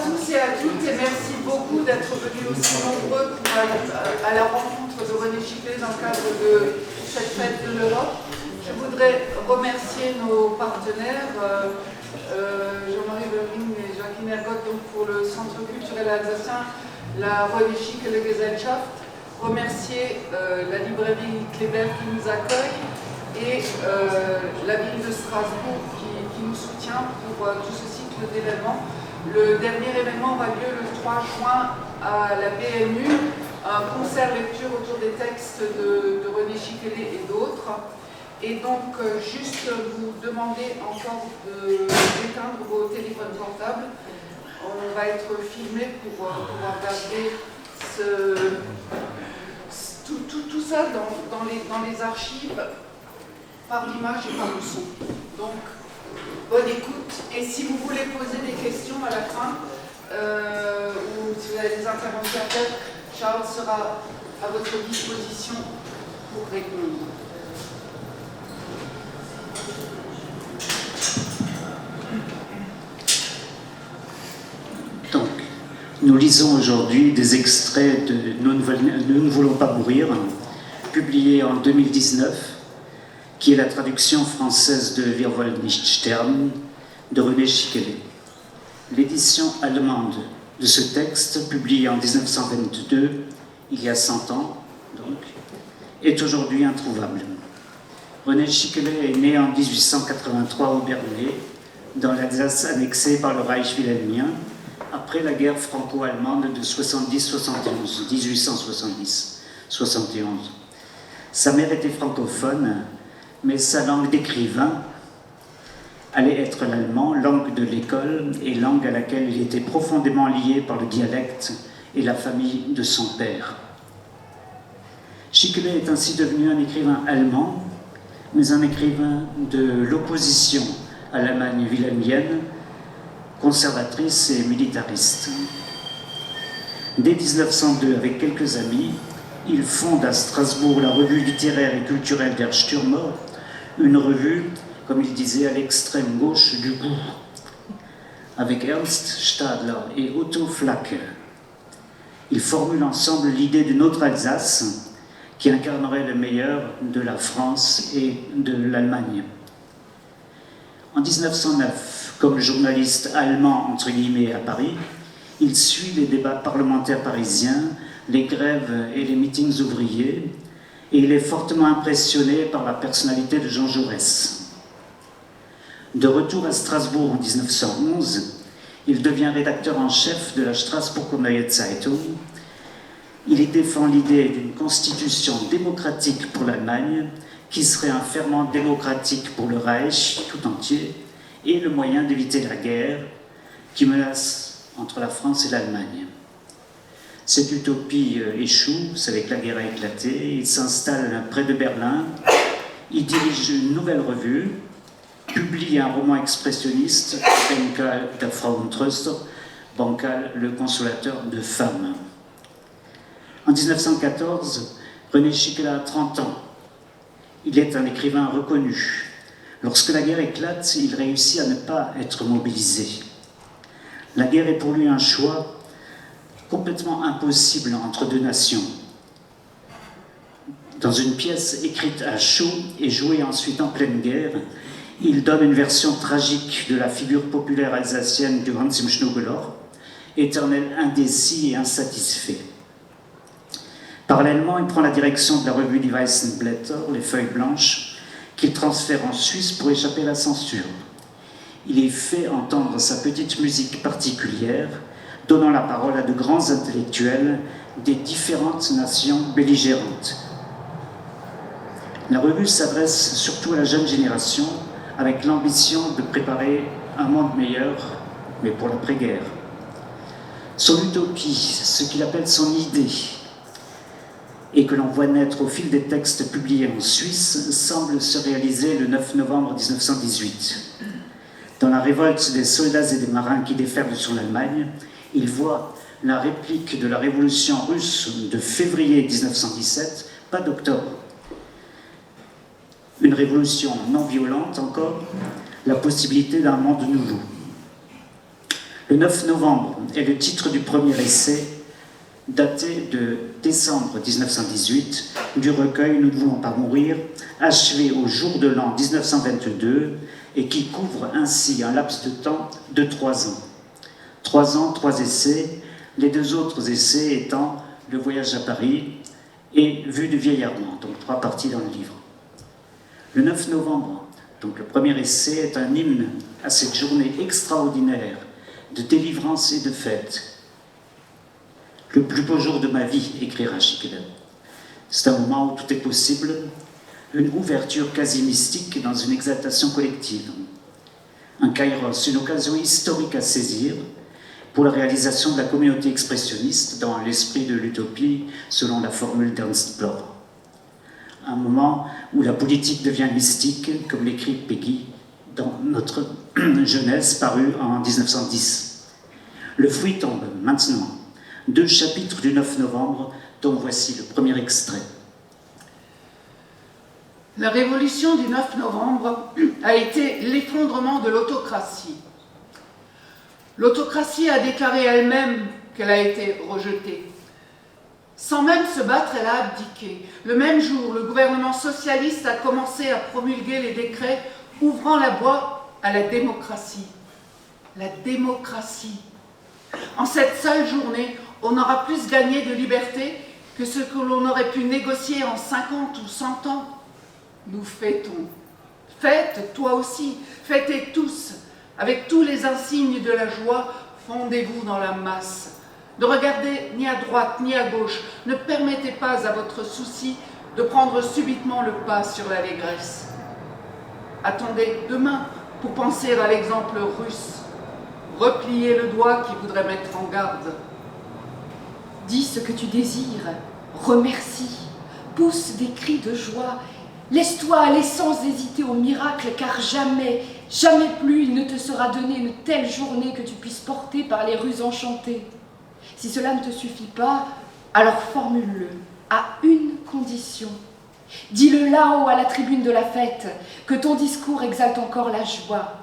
tous et à toutes et merci beaucoup d'être venus aussi nombreux à la rencontre de René Chiclet dans le cadre de cette fête de l'Europe. Je voudrais remercier nos partenaires, Jean-Marie Bering et Joachim Ergotte, donc pour le Centre culturel alsacien, la René Chiclet Gesellschaft, remercier la librairie Kléber qui nous accueille et la ville de Strasbourg qui nous soutient pour tout ce cycle d'événements. Le dernier événement aura lieu le 3 juin à la BNU, un concert lecture autour des textes de René Chiclet et d'autres. Et donc, juste vous demander encore d'éteindre vos téléphones portables. On va être filmé pour pouvoir garder tout ça dans les archives par l'image et par le son. Donc, bonne écoute. Et si vous voulez poser des questions à la fin, ou si vous avez des interventions à faire, Charles sera à votre disposition pour répondre. Donc, nous lisons aujourd'hui des extraits de Nous ne voulons pas mourir, publié en 2019, qui est la traduction française de Wir wollen nicht sterben de René Chiclet. L'édition allemande de ce texte, publié en 1922, il y a 100 ans, donc, est aujourd'hui introuvable. René Chiclet est né en 1883 au Bernay, dans l'Alsace annexée par le Reich wilhelmien, après la guerre franco-allemande de 70-71, 1870-71. Sa mère était francophone, mais sa langue d'écrivain allait être l'allemand, langue de l'école et langue à laquelle il était profondément lié par le dialecte et la famille de son père. Chiclet est ainsi devenu un écrivain allemand, mais un écrivain de l'opposition à l'Allemagne wilhelmienne, conservatrice et militariste. Dès 1902, avec quelques amis, il fonde à Strasbourg la revue littéraire et culturelle Der Stürmer, une revue, comme il disait, à l'extrême gauche du goût, avec Ernst Stadler et Otto Flacke. Ils formulent ensemble l'idée d'une autre Alsace qui incarnerait le meilleur de la France et de l'Allemagne. En 1909, comme journaliste allemand entre guillemets à Paris, il suit les débats parlementaires parisiens, les grèves et les meetings ouvriers, et il est fortement impressionné par la personnalité de Jean Jaurès. De retour à Strasbourg en 1911, il devient rédacteur en chef de la Straßburger Neue Zeitung. Il y défend l'idée d'une constitution démocratique pour l'Allemagne, qui serait un ferment démocratique pour le Reich tout entier, et le moyen d'éviter la guerre qui menace entre la France et l'Allemagne. Cette utopie échoue, c'est avec la guerre a éclaté, il s'installe près de Berlin, il dirige une nouvelle revue, publie un roman expressionniste, Bancal der Frauentröster, Bancal, le consolateur de femmes. En 1914, René Chiclet a 30 ans. Il est un écrivain reconnu. Lorsque la guerre éclate, il réussit à ne pas être mobilisé. La guerre est pour lui un choix complètement impossible entre deux nations. Dans une pièce écrite à chaud et jouée ensuite en pleine guerre, il donne une version tragique de la figure populaire alsacienne du Hans im Schnuckelloch, éternel indécis et insatisfait. Parallèlement, il prend la direction de la revue Die Weißen Blätter, les feuilles blanches, qu'il transfère en Suisse pour échapper à la censure. Il y fait entendre sa petite musique particulière, donnant la parole à de grands intellectuels des différentes nations belligérantes. La revue s'adresse surtout à la jeune génération, avec l'ambition de préparer un monde meilleur, mais pour l'après-guerre. Son utopie, ce qu'il appelle son idée, et que l'on voit naître au fil des textes publiés en Suisse, semble se réaliser le 9 novembre 1918. Dans la révolte des soldats et des marins qui déferlent sur l'Allemagne, il voit la réplique de la révolution russe de février 1917, pas d'octobre. Une révolution non violente encore, la possibilité d'un monde nouveau. Le 9 novembre est le titre du premier essai, daté de décembre 1918, du recueil Nous ne voulons pas mourir, achevé au jour de l'an 1922 et qui couvre ainsi un laps de temps de 3 ans. 3 ans, 3 essais, les 2 autres essais étant Le voyage à Paris et Vue du vieil Armand, donc 3 parties dans le livre. Le 9 novembre, donc le premier essai, est un hymne à cette journée extraordinaire de délivrance et de fête. Le plus beau jour de ma vie, écrira Schickel. C'est un moment où tout est possible, une ouverture quasi mystique dans une exaltation collective. Un kairos, une occasion historique à saisir pour la réalisation de la communauté expressionniste dans l'esprit de l'utopie, selon la formule d'Ernst Bloch. Un moment où la politique devient mystique, comme l'écrit Peggy dans Notre jeunesse, paru en 1910. Le fruit tombe maintenant. 2 chapitres du 9 novembre, dont voici le premier extrait. La révolution du 9 novembre a été l'effondrement de l'autocratie. L'autocratie a déclaré elle-même qu'elle a été rejetée. Sans même se battre, elle a abdiqué. Le même jour, le gouvernement socialiste a commencé à promulguer les décrets ouvrant la voie à la démocratie. La démocratie. En cette seule journée, on aura plus gagné de liberté que ce que l'on aurait pu négocier en 50 ou 100 ans. Nous fêtons. Faites, toi aussi, fêtez tous. Avec tous les insignes de la joie, fondez-vous dans la masse. Ne regardez ni à droite ni à gauche. Ne permettez pas à votre souci de prendre subitement le pas sur l'allégresse. Attendez demain pour penser à l'exemple russe. Repliez le doigt qui voudrait mettre en garde. Dis ce que tu désires, remercie, pousse des cris de joie, laisse-toi aller sans hésiter au miracle, car jamais, jamais plus il ne te sera donné une telle journée que tu puisses porter par les rues enchantées. Si cela ne te suffit pas, alors formule-le, à une condition. Dis-le là-haut à la tribune de la fête, que ton discours exalte encore la joie.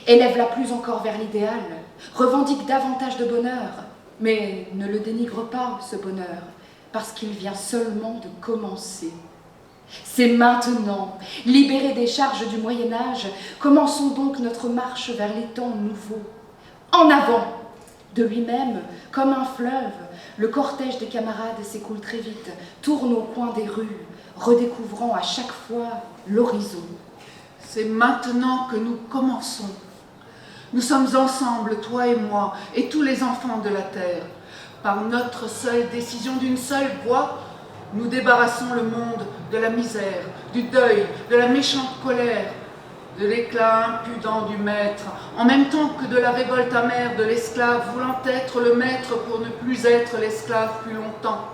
Élève-la plus encore vers l'idéal, revendique davantage de bonheur, mais ne le dénigre pas, ce bonheur, parce qu'il vient seulement de commencer. C'est maintenant, libérés des charges du Moyen-Âge, commençons donc notre marche vers les temps nouveaux. En avant! De lui-même, comme un fleuve, le cortège des camarades s'écoule très vite, tourne au coin des rues, redécouvrant à chaque fois l'horizon. C'est maintenant que nous commençons. Nous sommes ensemble, toi et moi, et tous les enfants de la terre. Par notre seule décision d'une seule voix, nous débarrassons le monde de la misère, du deuil, de la méchante colère, de l'éclat impudent du maître, en même temps que de la révolte amère de l'esclave voulant être le maître pour ne plus être l'esclave plus longtemps.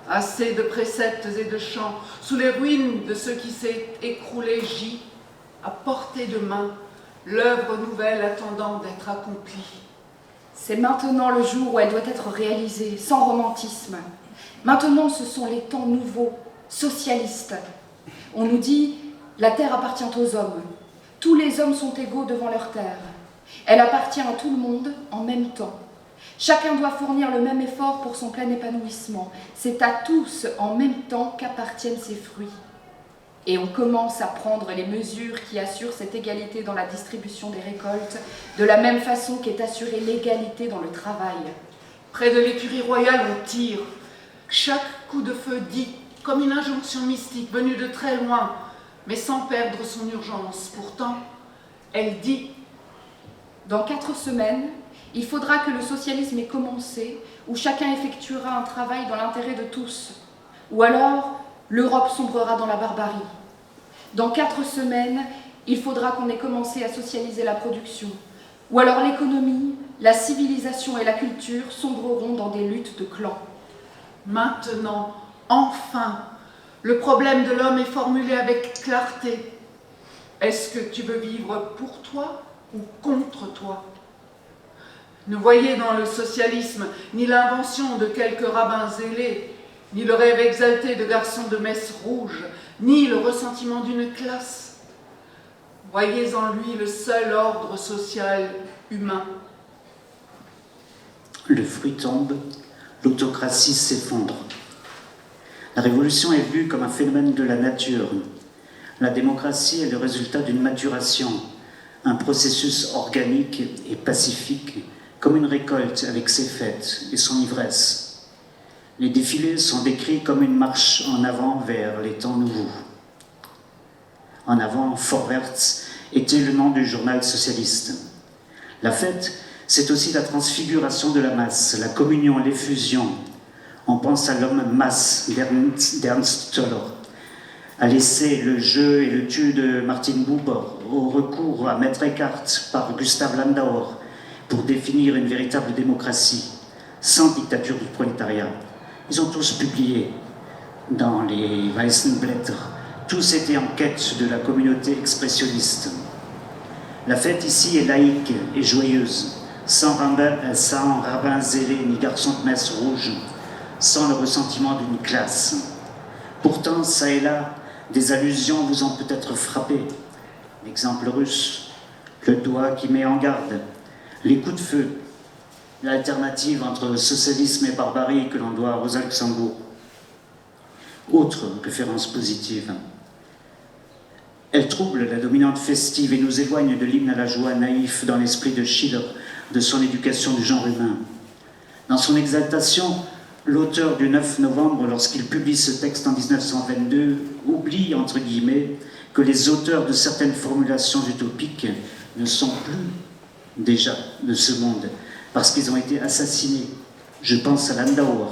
Assez de préceptes et de chants, sous les ruines de ce qui s'est écroulé gît, à portée de main, l'œuvre nouvelle attendant d'être accomplie. C'est maintenant le jour où elle doit être réalisée, sans romantisme. Maintenant, ce sont les temps nouveaux, socialistes. On nous dit, la terre appartient aux hommes. Tous les hommes sont égaux devant leur terre. Elle appartient à tout le monde en même temps. Chacun doit fournir le même effort pour son plein épanouissement. C'est à tous en même temps qu'appartiennent ses fruits. Et on commence à prendre les mesures qui assurent cette égalité dans la distribution des récoltes, de la même façon qu'est assurée l'égalité dans le travail. Près de l'écurie royale, on tire. Chaque coup de feu dit, comme une injonction mystique venue de très loin, mais sans perdre son urgence. Pourtant, elle dit « Dans 4 semaines, il faudra que le socialisme ait commencé, où chacun effectuera un travail dans l'intérêt de tous. Ou alors, l'Europe sombrera dans la barbarie. Dans 4 semaines, il faudra qu'on ait commencé à socialiser la production. Ou alors l'économie, la civilisation et la culture sombreront dans des luttes de clans. Maintenant, enfin, le problème de l'homme est formulé avec clarté. Est-ce que tu veux vivre pour toi ou contre toi ? Ne voyez dans le socialisme ni l'invention de quelques rabbins zélés, ni le rêve exalté de garçons de messe rouge, ni le ressentiment d'une classe. Voyez en lui le seul ordre social humain, le fruit tombe, l'autocratie s'effondre. La révolution est vue comme un phénomène de la nature. La démocratie est le résultat d'une maturation, un processus organique et pacifique, comme une récolte avec ses fêtes et son ivresse. Les défilés sont décrits comme une marche en avant vers les temps nouveaux. En avant, Vorwärts était le nom du journal socialiste. La fête, c'est aussi la transfiguration de la masse, la communion, l'effusion. On pense à l'homme masse d'Ernst Toller, à l'essai, le jeu et le tu de Martin Buber, au recours à Maître Eckhart par Gustav Landauer pour définir une véritable démocratie, sans dictature du prolétariat. Ils ont tous publié dans les Weißenblätter. Tous étaient en quête de la communauté expressionniste. La fête ici est laïque et joyeuse, sans rabbins zélés ni garçons de messe rouges, sans le ressentiment d'une classe. Pourtant, ça et là, des allusions vous ont peut-être frappé. L'exemple russe, le doigt qui met en garde, les coups de feu, l'alternative entre socialisme et barbarie que l'on doit à Rosa Luxembourg. Autre référence positive. Elle trouble la dominante festive et nous éloigne de l'hymne à la joie naïf dans l'esprit de Schiller, de son éducation du genre humain. Dans son exaltation, l'auteur du 9 novembre, lorsqu'il publie ce texte en 1922, oublie, entre guillemets, que les auteurs de certaines formulations utopiques ne sont plus déjà de ce monde, parce qu'ils ont été assassinés. Je pense à Landauer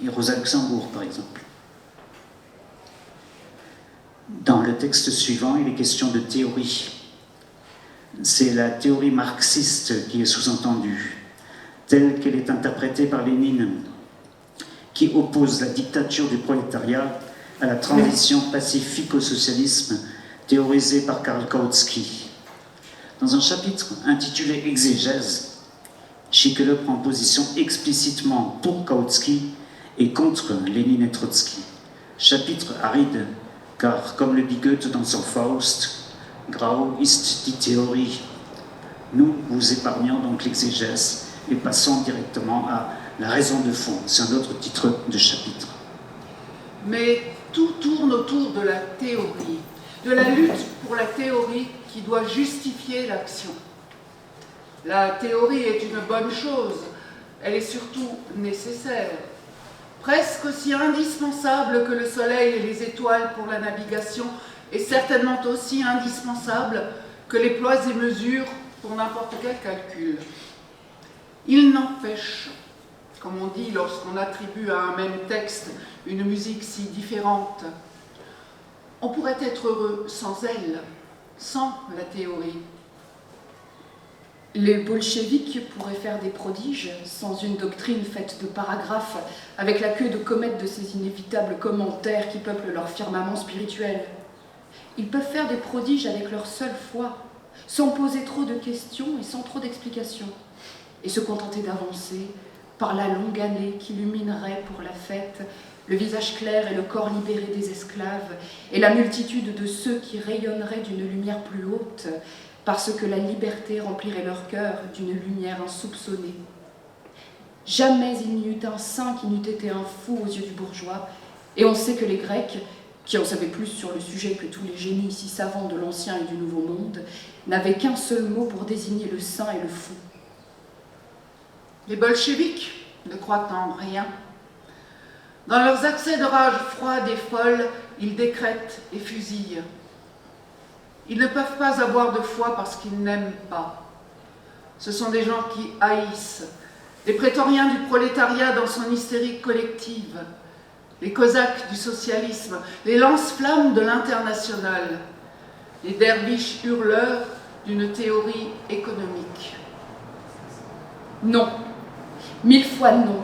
et Rosa Luxembourg, par exemple. Dans le texte suivant, il est question de théorie. C'est la théorie marxiste qui est sous-entendue, telle qu'elle est interprétée par Lénine, qui oppose la dictature du prolétariat à la transition pacifique au socialisme, théorisée par Karl Kautsky. Dans un chapitre intitulé « Exégèse », Schickele prend position explicitement pour Kautsky et contre Lénine et Trotsky. Chapitre aride, car, comme le dit Goethe dans son Faust, « Grau ist die Theorie ». Nous vous épargnons donc l'exégèse et passons directement à la raison de fond. C'est un autre titre de chapitre. Mais tout tourne autour de la théorie, de la lutte pour la théorie qui doit justifier l'action. La théorie est une bonne chose, elle est surtout nécessaire, presque aussi indispensable que le soleil et les étoiles pour la navigation, et certainement aussi indispensable que les poids et mesures pour n'importe quel calcul. Il n'empêche, comme on dit lorsqu'on attribue à un même texte une musique si différente, on pourrait être heureux sans elle, sans la théorie. Les bolcheviks pourraient faire des prodiges sans une doctrine faite de paragraphes, avec la queue de comète de ces inévitables commentaires qui peuplent leur firmament spirituel. Ils peuvent faire des prodiges avec leur seule foi, sans poser trop de questions et sans trop d'explications, et se contenter d'avancer par la longue année qu'illuminerait pour la fête le visage clair et le corps libéré des esclaves, et la multitude de ceux qui rayonneraient d'une lumière plus haute, parce que la liberté remplirait leur cœur d'une lumière insoupçonnée. Jamais il n'y eut un saint qui n'eût été un fou aux yeux du bourgeois, et on sait que les Grecs, qui en savaient plus sur le sujet que tous les génies si savants de l'Ancien et du Nouveau Monde, n'avaient qu'un seul mot pour désigner le saint et le fou. Les bolcheviks ne croient en rien. Dans leurs accès de rage froide et folle, ils décrètent et fusillent. Ils ne peuvent pas avoir de foi parce qu'ils n'aiment pas. Ce sont des gens qui haïssent, les prétoriens du prolétariat dans son hystérie collective, les cosaques du socialisme, les lance-flammes de l'international, les derviches hurleurs d'une théorie économique. Non, 1000 fois non.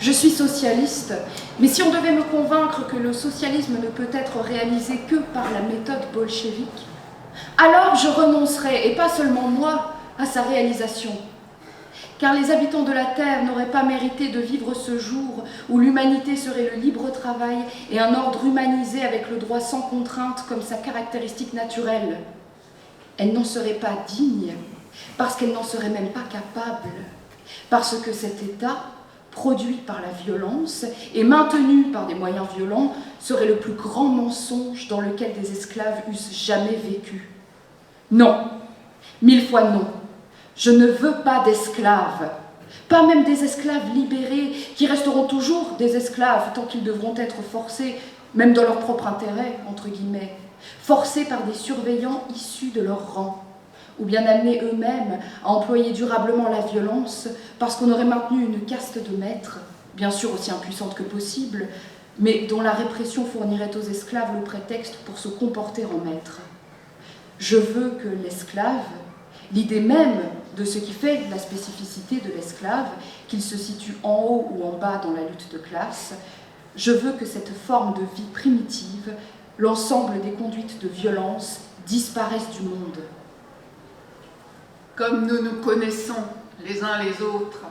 Je suis socialiste, mais si on devait me convaincre que le socialisme ne peut être réalisé que par la méthode bolchevique, alors je renoncerais, et pas seulement moi, à sa réalisation. Car les habitants de la Terre n'auraient pas mérité de vivre ce jour où l'humanité serait le libre travail et un ordre humanisé avec le droit sans contrainte comme sa caractéristique naturelle. Elle n'en serait pas digne, parce qu'elle n'en serait même pas capable. parce que cet état, produit par la violence et maintenu par des moyens violents, serait le plus grand mensonge dans lequel des esclaves eussent jamais vécu. Non, 1000 fois non, je ne veux pas d'esclaves, pas même des esclaves libérés qui resteront toujours des esclaves tant qu'ils devront être forcés, même dans leur propre intérêt, entre guillemets, forcés par des surveillants issus de leur rang, ou bien amenés eux-mêmes à employer durablement la violence parce qu'on aurait maintenu une caste de maîtres, bien sûr aussi impuissante que possible, mais dont la répression fournirait aux esclaves le prétexte pour se comporter en maître. Je veux que l'esclave, l'idée même de ce qui fait la spécificité de l'esclave, qu'il se situe en haut ou en bas dans la lutte de classe, je veux que cette forme de vie primitive, l'ensemble des conduites de violence, disparaissent du monde. Comme nous nous connaissons les uns les autres,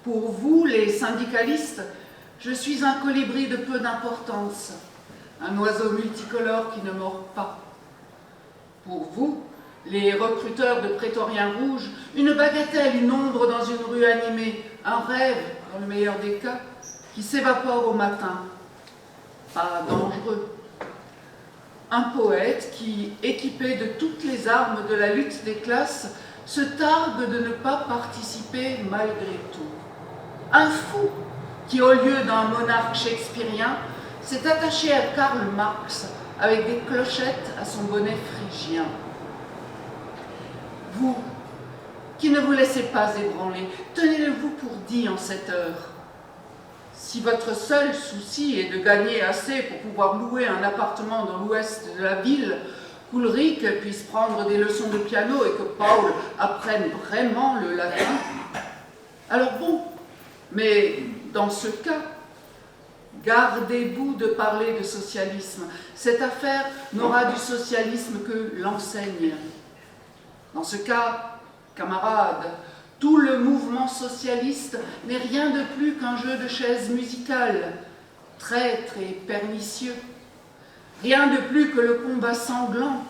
pour vous, les syndicalistes, je suis un colibri de peu d'importance, un oiseau multicolore qui ne mord pas. Pour vous, les recruteurs de prétoriens rouges, une bagatelle, une ombre dans une rue animée, un rêve, dans le meilleur des cas, qui s'évapore au matin. Pas dangereux. Un poète qui, équipé de toutes les armes de la lutte des classes, se targue de ne pas participer malgré tout. Un fou qui, au lieu d'un monarque shakespearien, s'est attaché à Karl Marx avec des clochettes à son bonnet phrygien. Vous, qui ne vous laissez pas ébranler, tenez-le-vous pour dit en cette heure. Si votre seul souci est de gagner assez pour pouvoir louer un appartement dans l'ouest de la ville, qu'Ulrich puisse prendre des leçons de piano et que Paul apprenne vraiment le latin, alors bon, mais dans ce cas, gardez-vous de parler de socialisme. Cette affaire n'aura du socialisme que l'enseigne. Dans ce cas, camarades, tout le mouvement socialiste n'est rien de plus qu'un jeu de chaises musicales, traître et pernicieux. Rien de plus que le combat sanglant,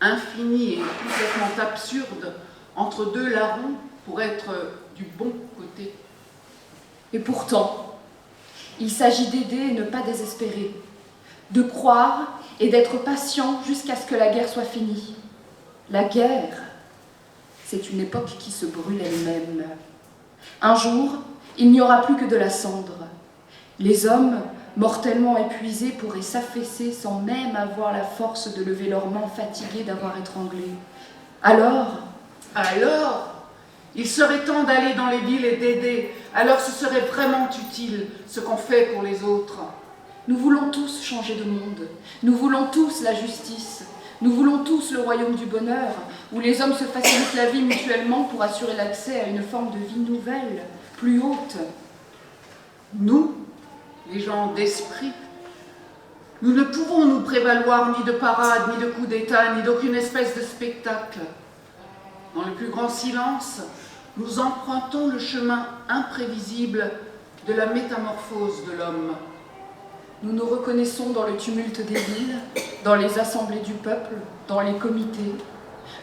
infini et complètement absurde, entre deux larrons pour être du bon côté. Et pourtant, il s'agit d'aider et ne pas désespérer, de croire et d'être patient jusqu'à ce que la guerre soit finie. La guerre, c'est une époque qui se brûle elle-même. Un jour, il n'y aura plus que de la cendre. Les hommes, mortellement épuisés, pourraient s'affaisser sans même avoir la force de lever leurs mains fatiguées d'avoir étranglé. Alors, il serait temps d'aller dans les villes et d'aider. Alors ce serait vraiment utile, ce qu'on fait pour les autres. Nous voulons tous changer de monde. Nous voulons tous la justice. Nous voulons tous le royaume du bonheur, où les hommes se facilitent la vie mutuellement pour assurer l'accès à une forme de vie nouvelle, plus haute. Nous, les gens d'esprit, nous ne pouvons nous prévaloir ni de parade, ni de coup d'État, ni d'aucune espèce de spectacle. Dans le plus grand silence, nous empruntons le chemin imprévisible de la métamorphose de l'homme. Nous nous reconnaissons dans le tumulte des villes, dans les assemblées du peuple, dans les comités.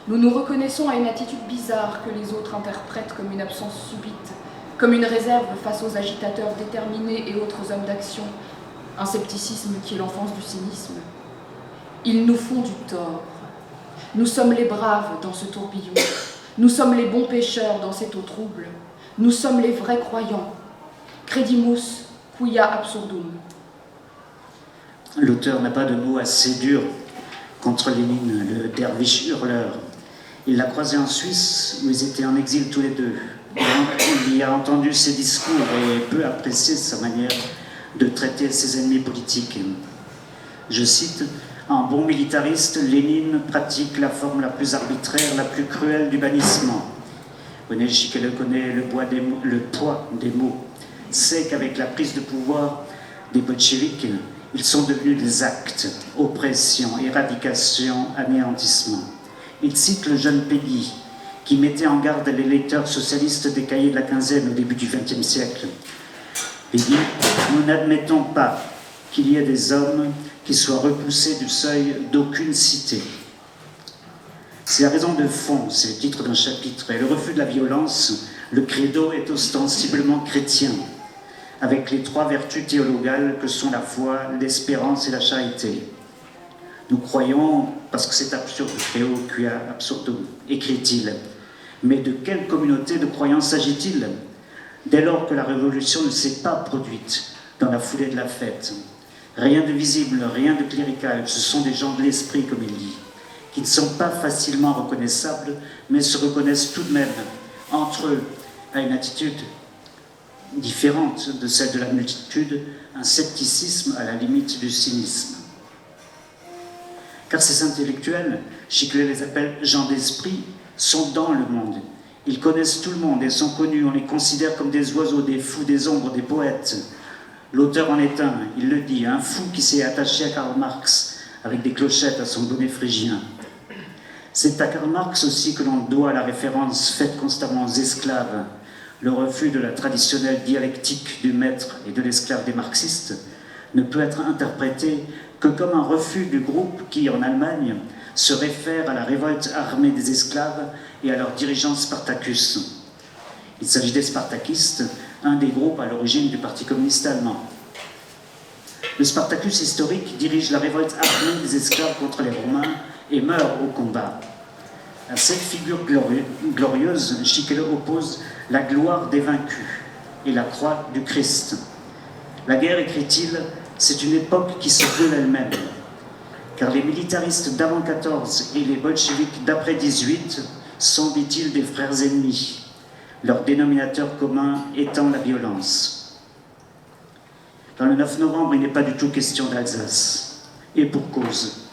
Nous nous reconnaissons à une attitude bizarre que les autres interprètent comme une absence subite, comme une réserve face aux agitateurs déterminés et autres hommes d'action, un scepticisme qui est l'enfance du cynisme. Ils nous font du tort. Nous sommes les braves dans ce tourbillon. Nous sommes les bons pécheurs dans cette eau trouble. Nous sommes les vrais croyants. Credimus quia absurdum. L'auteur n'a pas de mots assez durs contre Lénine, le derviche hurleur. Il l'a croisé en Suisse, où ils étaient en exil tous les deux. Il y a entendu ses discours et peu apprécié sa manière de traiter ses ennemis politiques. Je cite, « En bon militariste, Lénine pratique la forme la plus arbitraire, la plus cruelle du bannissement. René Chiquele connaît le poids des mots, sait qu'avec la prise de pouvoir des bolcheviks, ils sont devenus des actes, oppression, éradication, anéantissement. » Il cite le jeune Péguy, qui mettait en garde les lecteurs socialistes des cahiers de la quinzaine au début du XXe siècle. Péguy, nous n'admettons pas qu'il y ait des hommes qui soient repoussés du seuil d'aucune cité. C'est la raison de fond, c'est le titre d'un chapitre, et le refus de la violence Le credo est ostensiblement chrétien, avec les 3 vertus théologales que sont la foi, l'espérance et la charité. Nous croyons, parce que c'est absurde, créo quia absurdum, écrit-il. Mais de quelle communauté de croyants s'agit-il, dès lors que la révolution ne s'est pas produite dans la foulée de la fête? Rien de visible, rien de clérical, ce sont des gens de l'esprit, comme il dit, qui ne sont pas facilement reconnaissables, mais se reconnaissent tout de même entre eux à une attitude différente de celle de la multitude, un scepticisme à la limite du cynisme. Car ces intellectuels, Schickele les appelle gens d'esprit, sont dans le monde. Ils connaissent tout le monde et sont connus, on les considère comme des oiseaux, des fous, des ombres, des poètes. L'auteur en est un, il le dit, un fou qui s'est attaché à Karl Marx avec des clochettes à son bonnet phrygien. C'est à Karl Marx aussi que l'on doit la référence faite constamment aux esclaves, le refus de la traditionnelle dialectique du maître et de l'esclave des marxistes ne peut être interprété que comme un refus du groupe qui, en Allemagne, se réfère à la révolte armée des esclaves et à leur dirigeant Spartacus. Il s'agit des Spartakistes, un des groupes à l'origine du Parti communiste allemand. Le Spartacus historique dirige la révolte armée des esclaves contre les Romains et meurt au combat. À cette figure glorieuse, Schickele oppose la gloire des vaincus et la croix du Christ. La guerre, écrit-il, c'est une époque qui se brûle elle-même, car les militaristes d'avant 14 et les bolcheviks d'après 18 sont, dit-il, des frères ennemis, leur dénominateur commun étant la violence. Dans le 9 novembre, il n'est pas du tout question d'Alsace, et pour cause.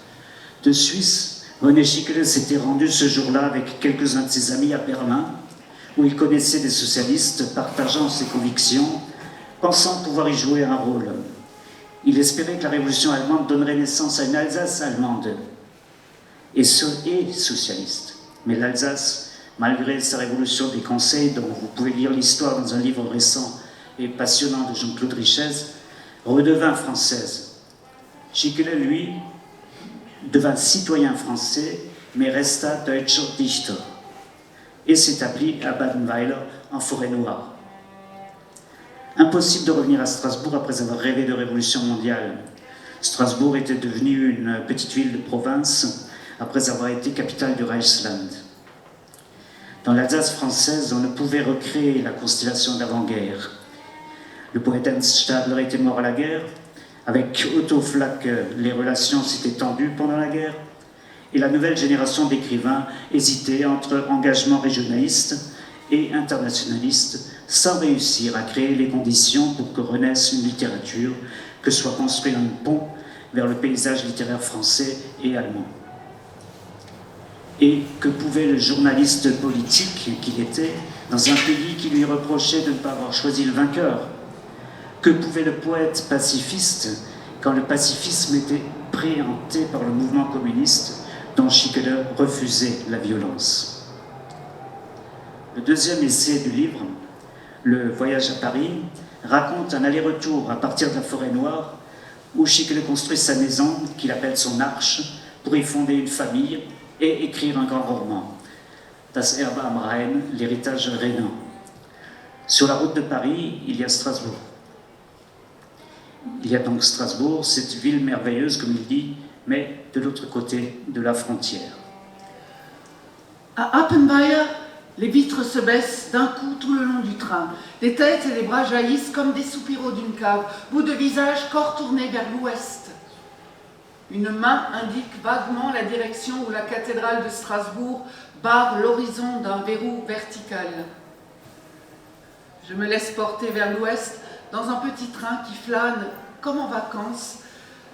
De Suisse, René Schickele s'était rendu ce jour-là avec quelques-uns de ses amis à Berlin, où il connaissait des socialistes partageant ses convictions, pensant pouvoir y jouer un rôle. Il espérait que la révolution allemande donnerait naissance à une Alsace allemande et socialiste. Mais l'Alsace, malgré sa révolution des conseils, dont vous pouvez lire l'histoire dans un livre récent et passionnant de Jean-Claude Richez, redevint française. Schickele, lui, devint citoyen français, mais resta Deutscher Dichter et s'établit à Badenweiler, en Forêt-Noire. Impossible de revenir à Strasbourg après avoir rêvé de révolution mondiale. Strasbourg était devenue une petite ville de province après avoir été capitale du Reichsland. Dans l'Alsace française, on ne pouvait recréer la constellation d'avant-guerre. Le poète Ernst Stadler était mort à la guerre. Avec Otto Flack, les relations s'étaient tendues pendant la guerre. Et la nouvelle génération d'écrivains hésitait entre engagement régionaliste et internationaliste, sans réussir à créer les conditions pour que renaisse une littérature, que soit construit un pont vers le paysage littéraire français et allemand. Et que pouvait le journaliste politique qu'il était, dans un pays qui lui reprochait de ne pas avoir choisi le vainqueur? Que pouvait le poète pacifiste quand le pacifisme était préempté par le mouvement communiste dont Schickele refusait la violence? Le deuxième essai du livre, Le voyage à Paris, raconte un aller-retour à partir de la Forêt-Noire où Schickele construit sa maison, qu'il appelle son arche, pour y fonder une famille et écrire un grand roman, Das Erbe am Rhein, l'héritage rhénan. Sur la route de Paris, il y a Strasbourg. Il y a donc Strasbourg, cette ville merveilleuse, comme il dit, mais de l'autre côté de la frontière. À Appenweier, les vitres se baissent d'un coup tout le long du train. Des têtes et des bras jaillissent comme des soupiraux d'une cave, bout de visage, corps tourné vers l'ouest. Une main indique vaguement la direction où la cathédrale de Strasbourg barre l'horizon d'un verrou vertical. Je me laisse porter vers l'ouest dans un petit train qui flâne comme en vacances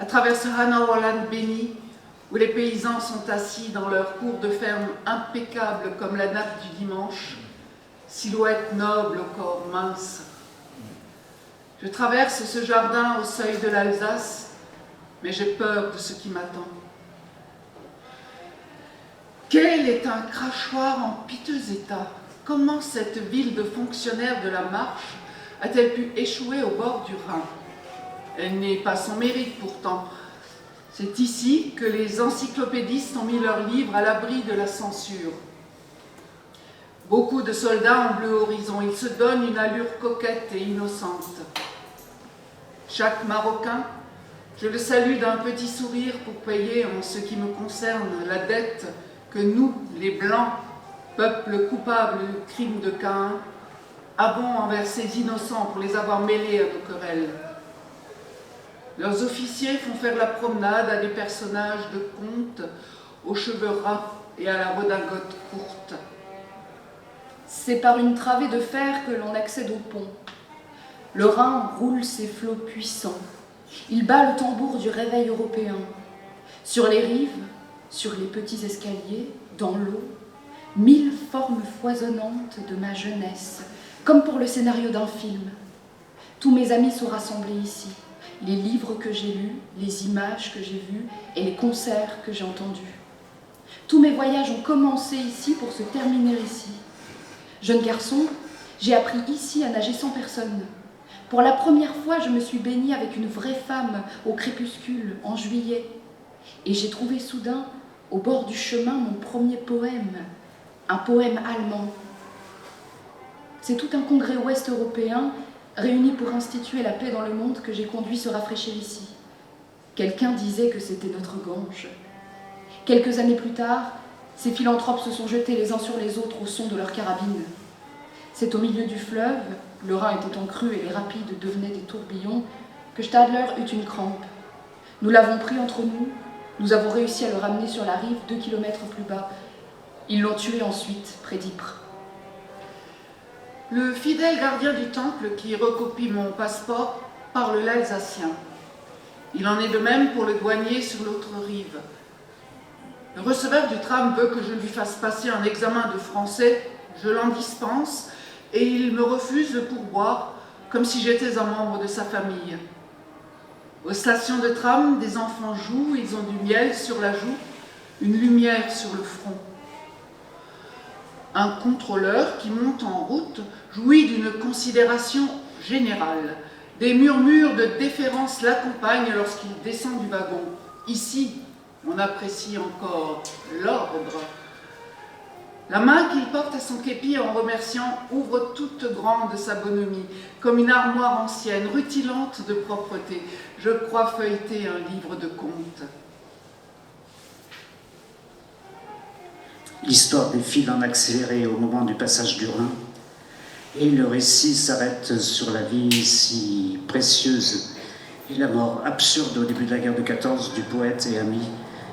à travers ce Hanauerland béni où les paysans sont assis dans leurs cours de ferme impeccables comme la nappe du dimanche, silhouette noble au corps mince. Je traverse ce jardin au seuil de l'Alsace, mais j'ai peur de ce qui m'attend. Quel est un crachoir en piteux état? Comment cette ville de fonctionnaires de la marche a-t-elle pu échouer au bord du Rhin? Elle n'est pas sans mérite pourtant. C'est ici que les encyclopédistes ont mis leurs livres à l'abri de la censure. Beaucoup de soldats en bleu horizon, ils se donnent une allure coquette et innocente. Chaque Marocain, je le salue d'un petit sourire pour payer, en ce qui me concerne, la dette que nous, les Blancs, peuple coupable du crime de Caïn, avons envers ces innocents pour les avoir mêlés à nos querelles. Leurs officiers font faire la promenade à des personnages de contes aux cheveux ras et à la redingote courte. C'est par une travée de fer que l'on accède au pont. Le Rhin roule ses flots puissants. Il bat le tambour du réveil européen. Sur les rives, sur les petits escaliers, dans l'eau, 1000 formes foisonnantes de ma jeunesse, comme pour le scénario d'un film. Tous mes amis sont rassemblés ici. Les livres que j'ai lus, les images que j'ai vues et les concerts que j'ai entendus. Tous mes voyages ont commencé ici pour se terminer ici. Jeune garçon, j'ai appris ici à nager sans personne. Pour la première fois, je me suis baignée avec une vraie femme au crépuscule, en juillet. Et j'ai trouvé soudain, au bord du chemin, mon premier poème, un poème allemand. C'est tout un congrès ouest européen réuni pour instituer la paix dans le monde que j'ai conduit se rafraîchir ici. Quelqu'un disait que c'était notre Gange. Quelques années plus tard, ces philanthropes se sont jetés les uns sur les autres au son de leurs carabines. C'est au milieu du fleuve, le Rhin était en crue et les rapides devenaient des tourbillons, que Stadler eut une crampe. Nous l'avons pris entre nous, nous avons réussi à le ramener sur la rive 2 kilomètres plus bas. Ils l'ont tué ensuite, près d'Ypres. Le fidèle gardien du temple qui recopie mon passeport parle l'alsacien. Il en est de même pour le douanier sur l'autre rive. Le receveur du tram veut que je lui fasse passer un examen de français, je l'en dispense et il me refuse le pourboire comme si j'étais un membre de sa famille. Aux stations de tram, des enfants jouent, ils ont du miel sur la joue, une lumière sur le front. Un contrôleur qui monte en route jouit d'une considération générale. Des murmures de déférence l'accompagnent lorsqu'il descend du wagon. Ici, on apprécie encore l'ordre. La main qu'il porte à son képi en remerciant ouvre toute grande sa bonhomie, comme une armoire ancienne, rutilante de propreté. Je crois feuilleter un livre de contes. L'histoire défile en accéléré au moment du passage du Rhin, et le récit s'arrête sur la vie si précieuse et la mort absurde au début de la guerre de 14 du poète et ami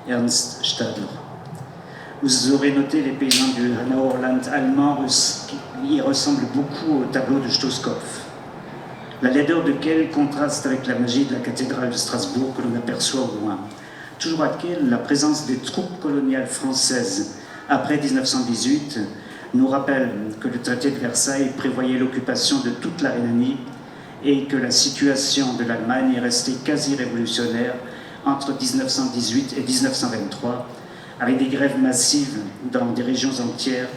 Ernst Stadler. Vous aurez noté les paysans du Hanauerland allemand qui ressemblent beaucoup au tableau de Stoskopf. La laideur de Kehl contraste avec la magie de la cathédrale de Strasbourg que l'on aperçoit au loin. Toujours à Kehl, la présence des troupes coloniales françaises après 1918 nous rappelle que le traité de Versailles prévoyait l'occupation de toute la Rhénanie et que la situation de l'Allemagne est restée quasi révolutionnaire entre 1918 et 1923, avec des grèves massives dans des régions entières,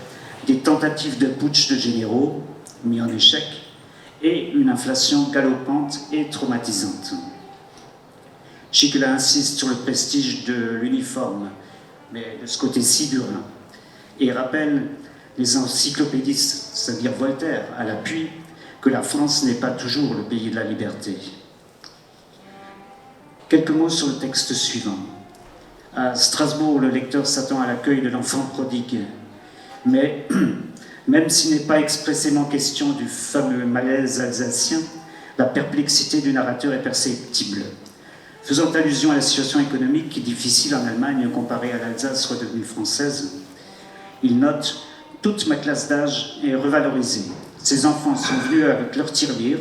des tentatives de putsch de généraux mis en échec et une inflation galopante et traumatisante. Schickeler insiste sur le prestige de l'uniforme, mais de ce côté-ci du Rhin, et rappelle les encyclopédistes, c'est-à-dire Voltaire, à l'appui, que la France n'est pas toujours le pays de la liberté. Quelques mots sur le texte suivant. À Strasbourg, le lecteur s'attend à l'accueil de l'enfant prodigue, mais même s'il n'est pas expressément question du fameux malaise alsacien, la perplexité du narrateur est perceptible. Faisant allusion à la situation économique difficile en Allemagne comparée à l'Alsace redevenue française, il note « Toute ma classe d'âge est revalorisée. Ces enfants sont venus avec leur tirelire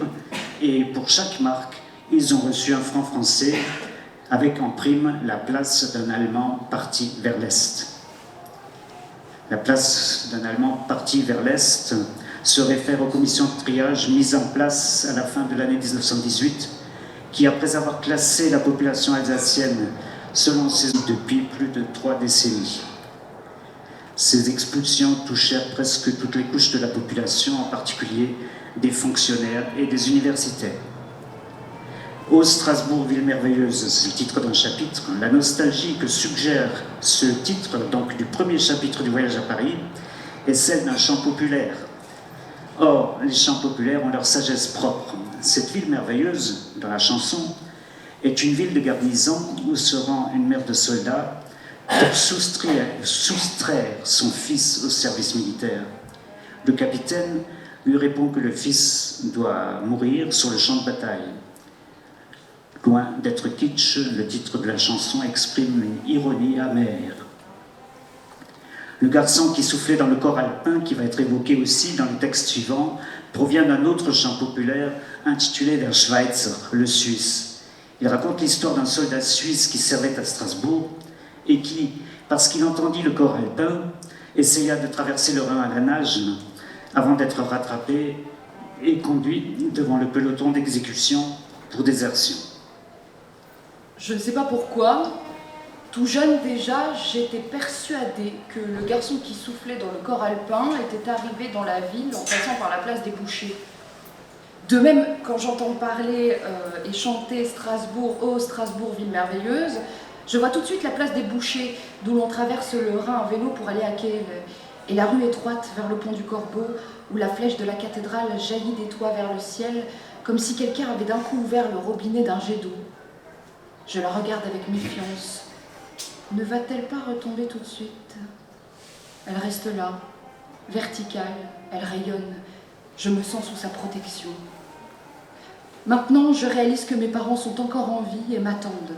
et pour chaque marque, ils ont reçu un franc français avec en prime la place d'un Allemand parti vers l'Est. » La place d'un Allemand parti vers l'Est se réfère aux commissions de triage mises en place à la fin de l'année 1918 qui, après avoir classé la population alsacienne selon ses depuis plus de 3 décennies. Ces expulsions touchèrent presque toutes les couches de la population, en particulier des fonctionnaires et des universitaires. Ô Strasbourg, ville merveilleuse, c'est le titre d'un chapitre. La nostalgie que suggère ce titre, donc du premier chapitre du voyage à Paris, est celle d'un chant populaire. Or, les chants populaires ont leur sagesse propre. Cette ville merveilleuse, dans la chanson, est une ville de garnison où se rend une mère de soldat pour soustraire son fils au service militaire. Le capitaine lui répond que le fils doit mourir sur le champ de bataille. Loin d'être kitsch, le titre de la chanson exprime une ironie amère. Le garçon qui soufflait dans le corps alpin, qui va être évoqué aussi dans le texte suivant, provient d'un autre chant populaire intitulé Der Schweizer, le Suisse. Il raconte l'histoire d'un soldat suisse qui servait à Strasbourg et qui, parce qu'il entendit le corps alpin, essaya de traverser le Rhin à la nage avant d'être rattrapé et conduit devant le peloton d'exécution pour désertion. Je ne sais pas pourquoi, tout jeune déjà, j'étais persuadée que le garçon qui soufflait dans le corps alpin était arrivé dans la ville en passant par la place des bouchers. De même, quand j'entends parler et chanter Strasbourg, oh Strasbourg, ville merveilleuse, je vois tout de suite la place des bouchers, d'où l'on traverse le Rhin en vélo pour aller à Kehl, et la rue étroite vers le pont du Corbeau, où la flèche de la cathédrale jaillit des toits vers le ciel, comme si quelqu'un avait d'un coup ouvert le robinet d'un jet d'eau. Je la regarde avec méfiance. Ne va-t-elle pas retomber tout de suite? Elle reste là, verticale, elle rayonne. Je me sens sous sa protection. Maintenant, je réalise que mes parents sont encore en vie et m'attendent.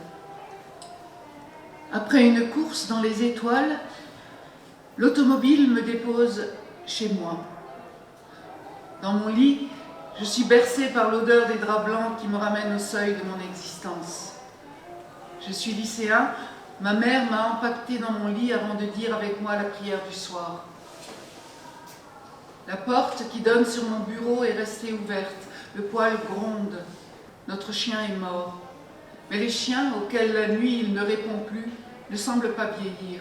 Après une course dans les étoiles, l'automobile me dépose chez moi. Dans mon lit, je suis bercée par l'odeur des draps blancs qui me ramènent au seuil de mon existence. Je suis lycéen, ma mère m'a empaquetée dans mon lit avant de dire avec moi la prière du soir. La porte qui donne sur mon bureau est restée ouverte, le poêle gronde, notre chien est mort. Mais les chiens auxquels la nuit il ne répond plus ne semblent pas vieillir.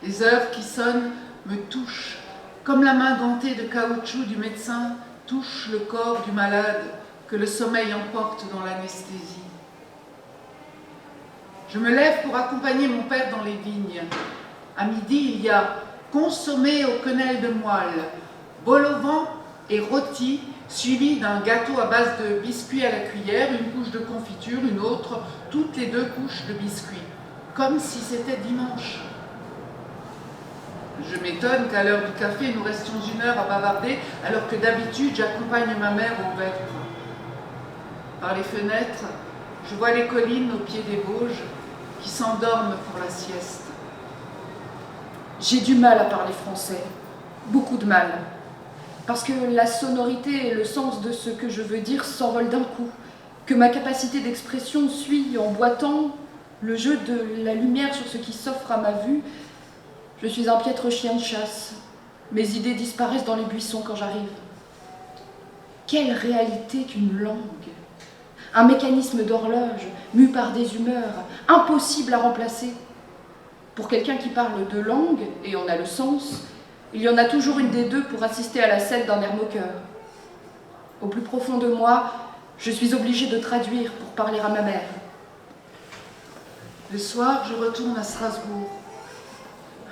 Les heures qui sonnent me touchent, comme la main gantée de caoutchouc du médecin touche le corps du malade que le sommeil emporte dans l'anesthésie. Je me lève pour accompagner mon père dans les vignes. À midi, il y a consommé aux quenelles de moelle, bol au vent et rôti, suivi d'un gâteau à base de biscuits à la cuillère, une couche de confiture, une autre, toutes les 2 couches de biscuits, comme si c'était dimanche. Je m'étonne qu'à l'heure du café, nous restions 1 heure à bavarder, alors que d'habitude, j'accompagne ma mère au vêpres. Par les fenêtres, je vois les collines au pied des Vosges qui s'endorment pour la sieste. J'ai du mal à parler français, beaucoup de mal, parce que la sonorité et le sens de ce que je veux dire s'envolent d'un coup, que ma capacité d'expression suit en boitant le jeu de la lumière sur ce qui s'offre à ma vue. Je suis un piètre chien de chasse, mes idées disparaissent dans les buissons quand j'arrive. Quelle réalité qu'une langue! Un mécanisme d'horloge, mu par des humeurs, impossible à remplacer. Pour quelqu'un qui parle de langue, et on a le sens, il y en a toujours une des 2 pour assister à la scène d'un air moqueur. Au plus profond de moi, je suis obligée de traduire pour parler à ma mère. Le soir, je retourne à Strasbourg.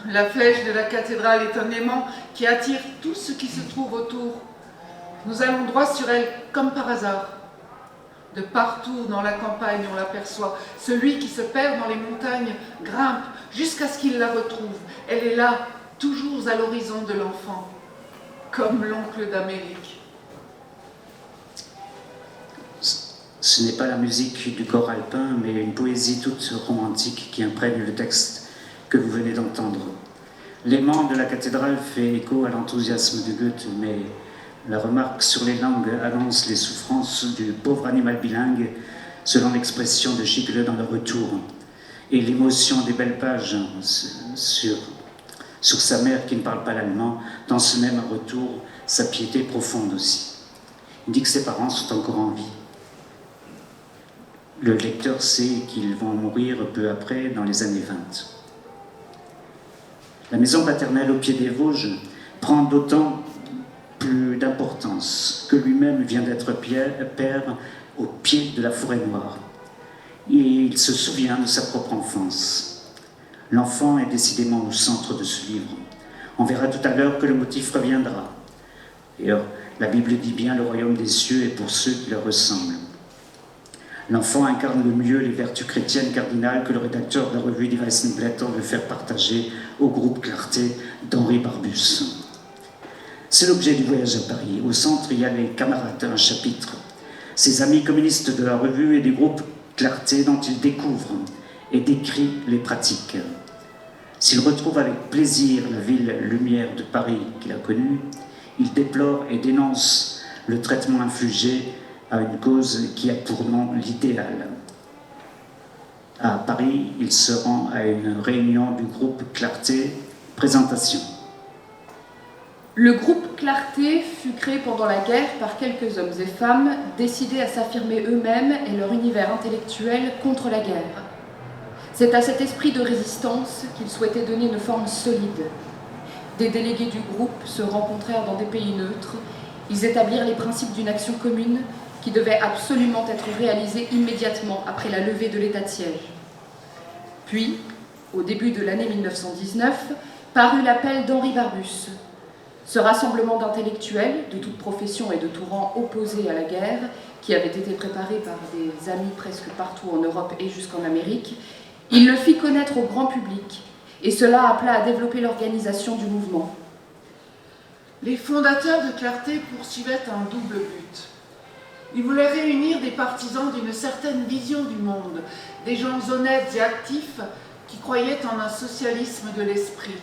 La flèche de la cathédrale est un aimant qui attire tout ce qui se trouve autour. Nous allons droit sur elle, comme par hasard. De partout dans la campagne, on l'aperçoit. Celui qui se perd dans les montagnes grimpe jusqu'à ce qu'il la retrouve. Elle est là, toujours à l'horizon de l'enfant, comme l'oncle d'Amérique. Ce n'est pas la musique du corps alpin, mais une poésie toute romantique qui imprègne le texte que vous venez d'entendre. L'aimant de la cathédrale fait écho à l'enthousiasme de Goethe, mais la remarque sur les langues annonce les souffrances du pauvre animal bilingue, selon l'expression de Schickele dans Le Retour, et l'émotion des belles pages sur sa mère qui ne parle pas l'allemand, dans ce même Retour, sa piété profonde aussi. Il dit que ses parents sont encore en vie. Le lecteur sait qu'ils vont mourir peu après, dans les années 20. La maison paternelle au pied des Vosges prend d'autant plus d'importance que lui-même vient d'être père au pied de la forêt noire. Et il se souvient de sa propre enfance. L'enfant est décidément au centre de ce livre. On verra tout à l'heure que le motif reviendra. D'ailleurs, la Bible dit bien « le royaume des cieux est pour ceux qui leur ressemblent ». L'enfant incarne le mieux les vertus chrétiennes cardinales que le rédacteur de la revue Die Weißen Blätter veut faire partager au groupe Clarté d'Henri Barbus. C'est l'objet du voyage à Paris. Au centre, il y a les camarades, un chapitre. Ces amis communistes de la revue et du groupe Clarté dont il découvre et décrit les pratiques. S'il retrouve avec plaisir la ville lumière de Paris qu'il a connue, il déplore et dénonce le traitement infligé à une cause qui a pour nom l'idéal. À Paris, il se rend à une réunion du groupe Clarté. Présentation. Le groupe Clarté fut créé pendant la guerre par quelques hommes et femmes décidés à s'affirmer eux-mêmes et leur univers intellectuel contre la guerre. C'est à cet esprit de résistance qu'ils souhaitaient donner une forme solide. Des délégués du groupe se rencontrèrent dans des pays neutres. Ils établirent les principes d'une action commune qui devait absolument être réalisée immédiatement après la levée de l'état de siège. Puis, au début de l'année 1919, parut l'appel d'Henri Barbus. Ce rassemblement d'intellectuels, de toute profession et de tout rang opposés à la guerre, qui avait été préparé par des amis presque partout en Europe et jusqu'en Amérique, il le fit connaître au grand public, et cela appela à développer l'organisation du mouvement. Les fondateurs de Clarté poursuivaient un double but. Ils voulaient réunir des partisans d'une certaine vision du monde, des gens honnêtes et actifs qui croyaient en un socialisme de l'esprit.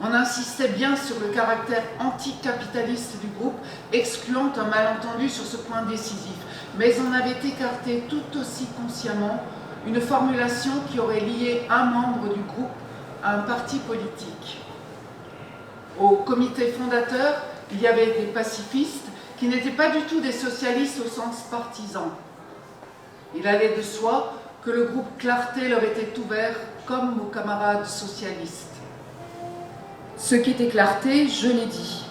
On insistait bien sur le caractère anticapitaliste du groupe, excluant un malentendu sur ce point décisif, mais on avait écarté tout aussi consciemment une formulation qui aurait lié un membre du groupe à un parti politique. Au comité fondateur, il y avait des pacifistes qui n'étaient pas du tout des socialistes au sens partisan. Il allait de soi que le groupe Clarté leur était ouvert comme aux camarades socialistes. Ce qu'était Clarté, je l'ai dit.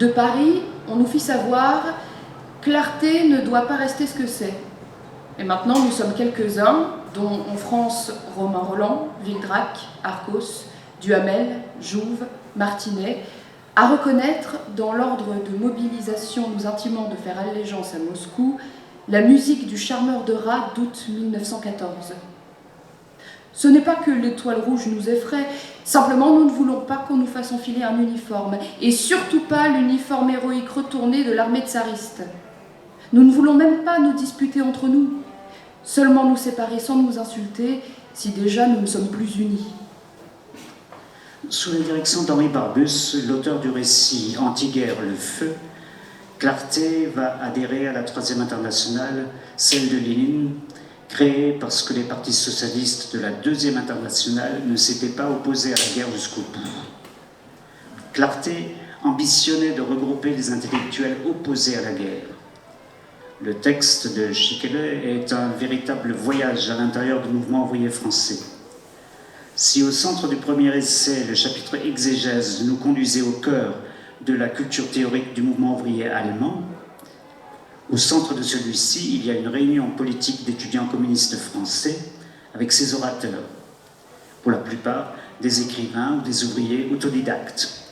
De Paris, on nous fit savoir « Clarté ne doit pas rester ce que c'est ». Et maintenant, nous sommes quelques-uns, dont en France, Romain Roland, Vildrac, Arcos, Duhamel, Jouve, Martinet, à reconnaître, dans l'ordre de mobilisation nous intimant de faire allégeance à Moscou, la musique du charmeur de rats d'août 1914. Ce n'est pas que l'étoile rouge nous effraie, simplement nous ne voulons pas qu'on nous fasse enfiler un uniforme, et surtout pas l'uniforme héroïque retourné de l'armée tsariste. Nous ne voulons même pas nous disputer entre nous, seulement nous séparer sans nous insulter, si déjà nous ne sommes plus unis. Sous la direction d'Henri Barbus, l'auteur du récit Anti-guerre, le feu, Clarté va adhérer à la Troisième Internationale, celle de Lénine, créée parce que les partis socialistes de la Deuxième Internationale ne s'étaient pas opposés à la guerre jusqu'au bout. Clarté ambitionnait de regrouper les intellectuels opposés à la guerre. Le texte de Schickele est un véritable voyage à l'intérieur du mouvement ouvrier français. Si au centre du premier essai, le chapitre exégèse nous conduisait au cœur de la culture théorique du mouvement ouvrier allemand, au centre de celui-ci, il y a une réunion politique d'étudiants communistes français avec ses orateurs, pour la plupart des écrivains ou des ouvriers autodidactes.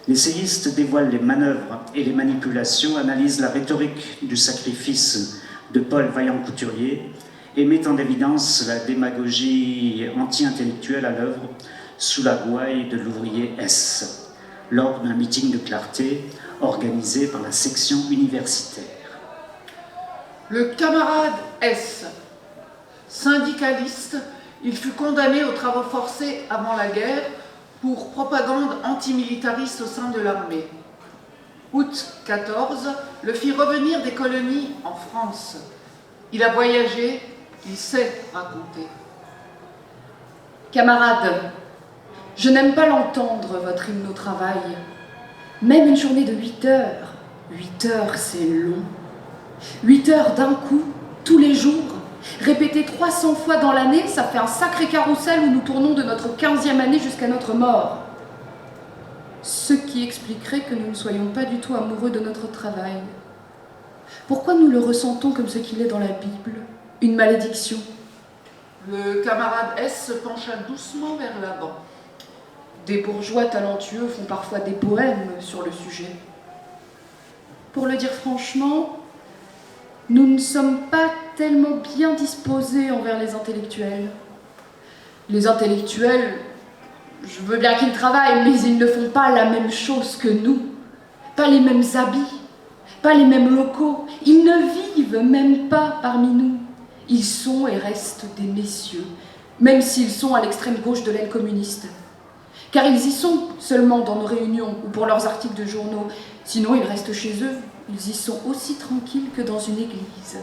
L'essayiste dévoile les manœuvres et les manipulations, analyse la rhétorique du sacrifice de Paul Vaillant-Couturier et met en évidence la démagogie anti-intellectuelle à l'œuvre sous la gouaille de l'ouvrier S, lors d'un meeting de Clarté organisé par la section universitaire. Le camarade S, syndicaliste, il fut condamné aux travaux forcés avant la guerre pour propagande antimilitariste au sein de l'armée. Août 14 le fit revenir des colonies en France. Il a voyagé, il sait raconter. Camarades, je n'aime pas l'entendre, votre hymne au travail. Même une journée de 8 heures. 8 heures, c'est long. 8 heures d'un coup, tous les jours. Répété 300 fois dans l'année, ça fait un sacré carrousel où nous tournons de notre 15e année jusqu'à notre mort. Ce qui expliquerait que nous ne soyons pas du tout amoureux de notre travail. Pourquoi nous le ressentons comme ce qu'il est dans la Bible, une malédiction? Le camarade S se pencha doucement vers l'avant. des bourgeois talentueux font parfois des poèmes sur le sujet. Pour le dire franchement, nous ne sommes pas tellement bien disposés envers les intellectuels. Les intellectuels, je veux bien qu'ils travaillent, mais ils ne font pas la même chose que nous. Pas les mêmes habits, pas les mêmes locaux. Ils ne vivent même pas parmi nous. Ils sont et restent des messieurs, même s'ils sont à l'extrême gauche de l'aile communiste. Car ils y sont seulement dans nos réunions ou pour leurs articles de journaux. Sinon, ils restent chez eux. Ils y sont aussi tranquilles que dans une église.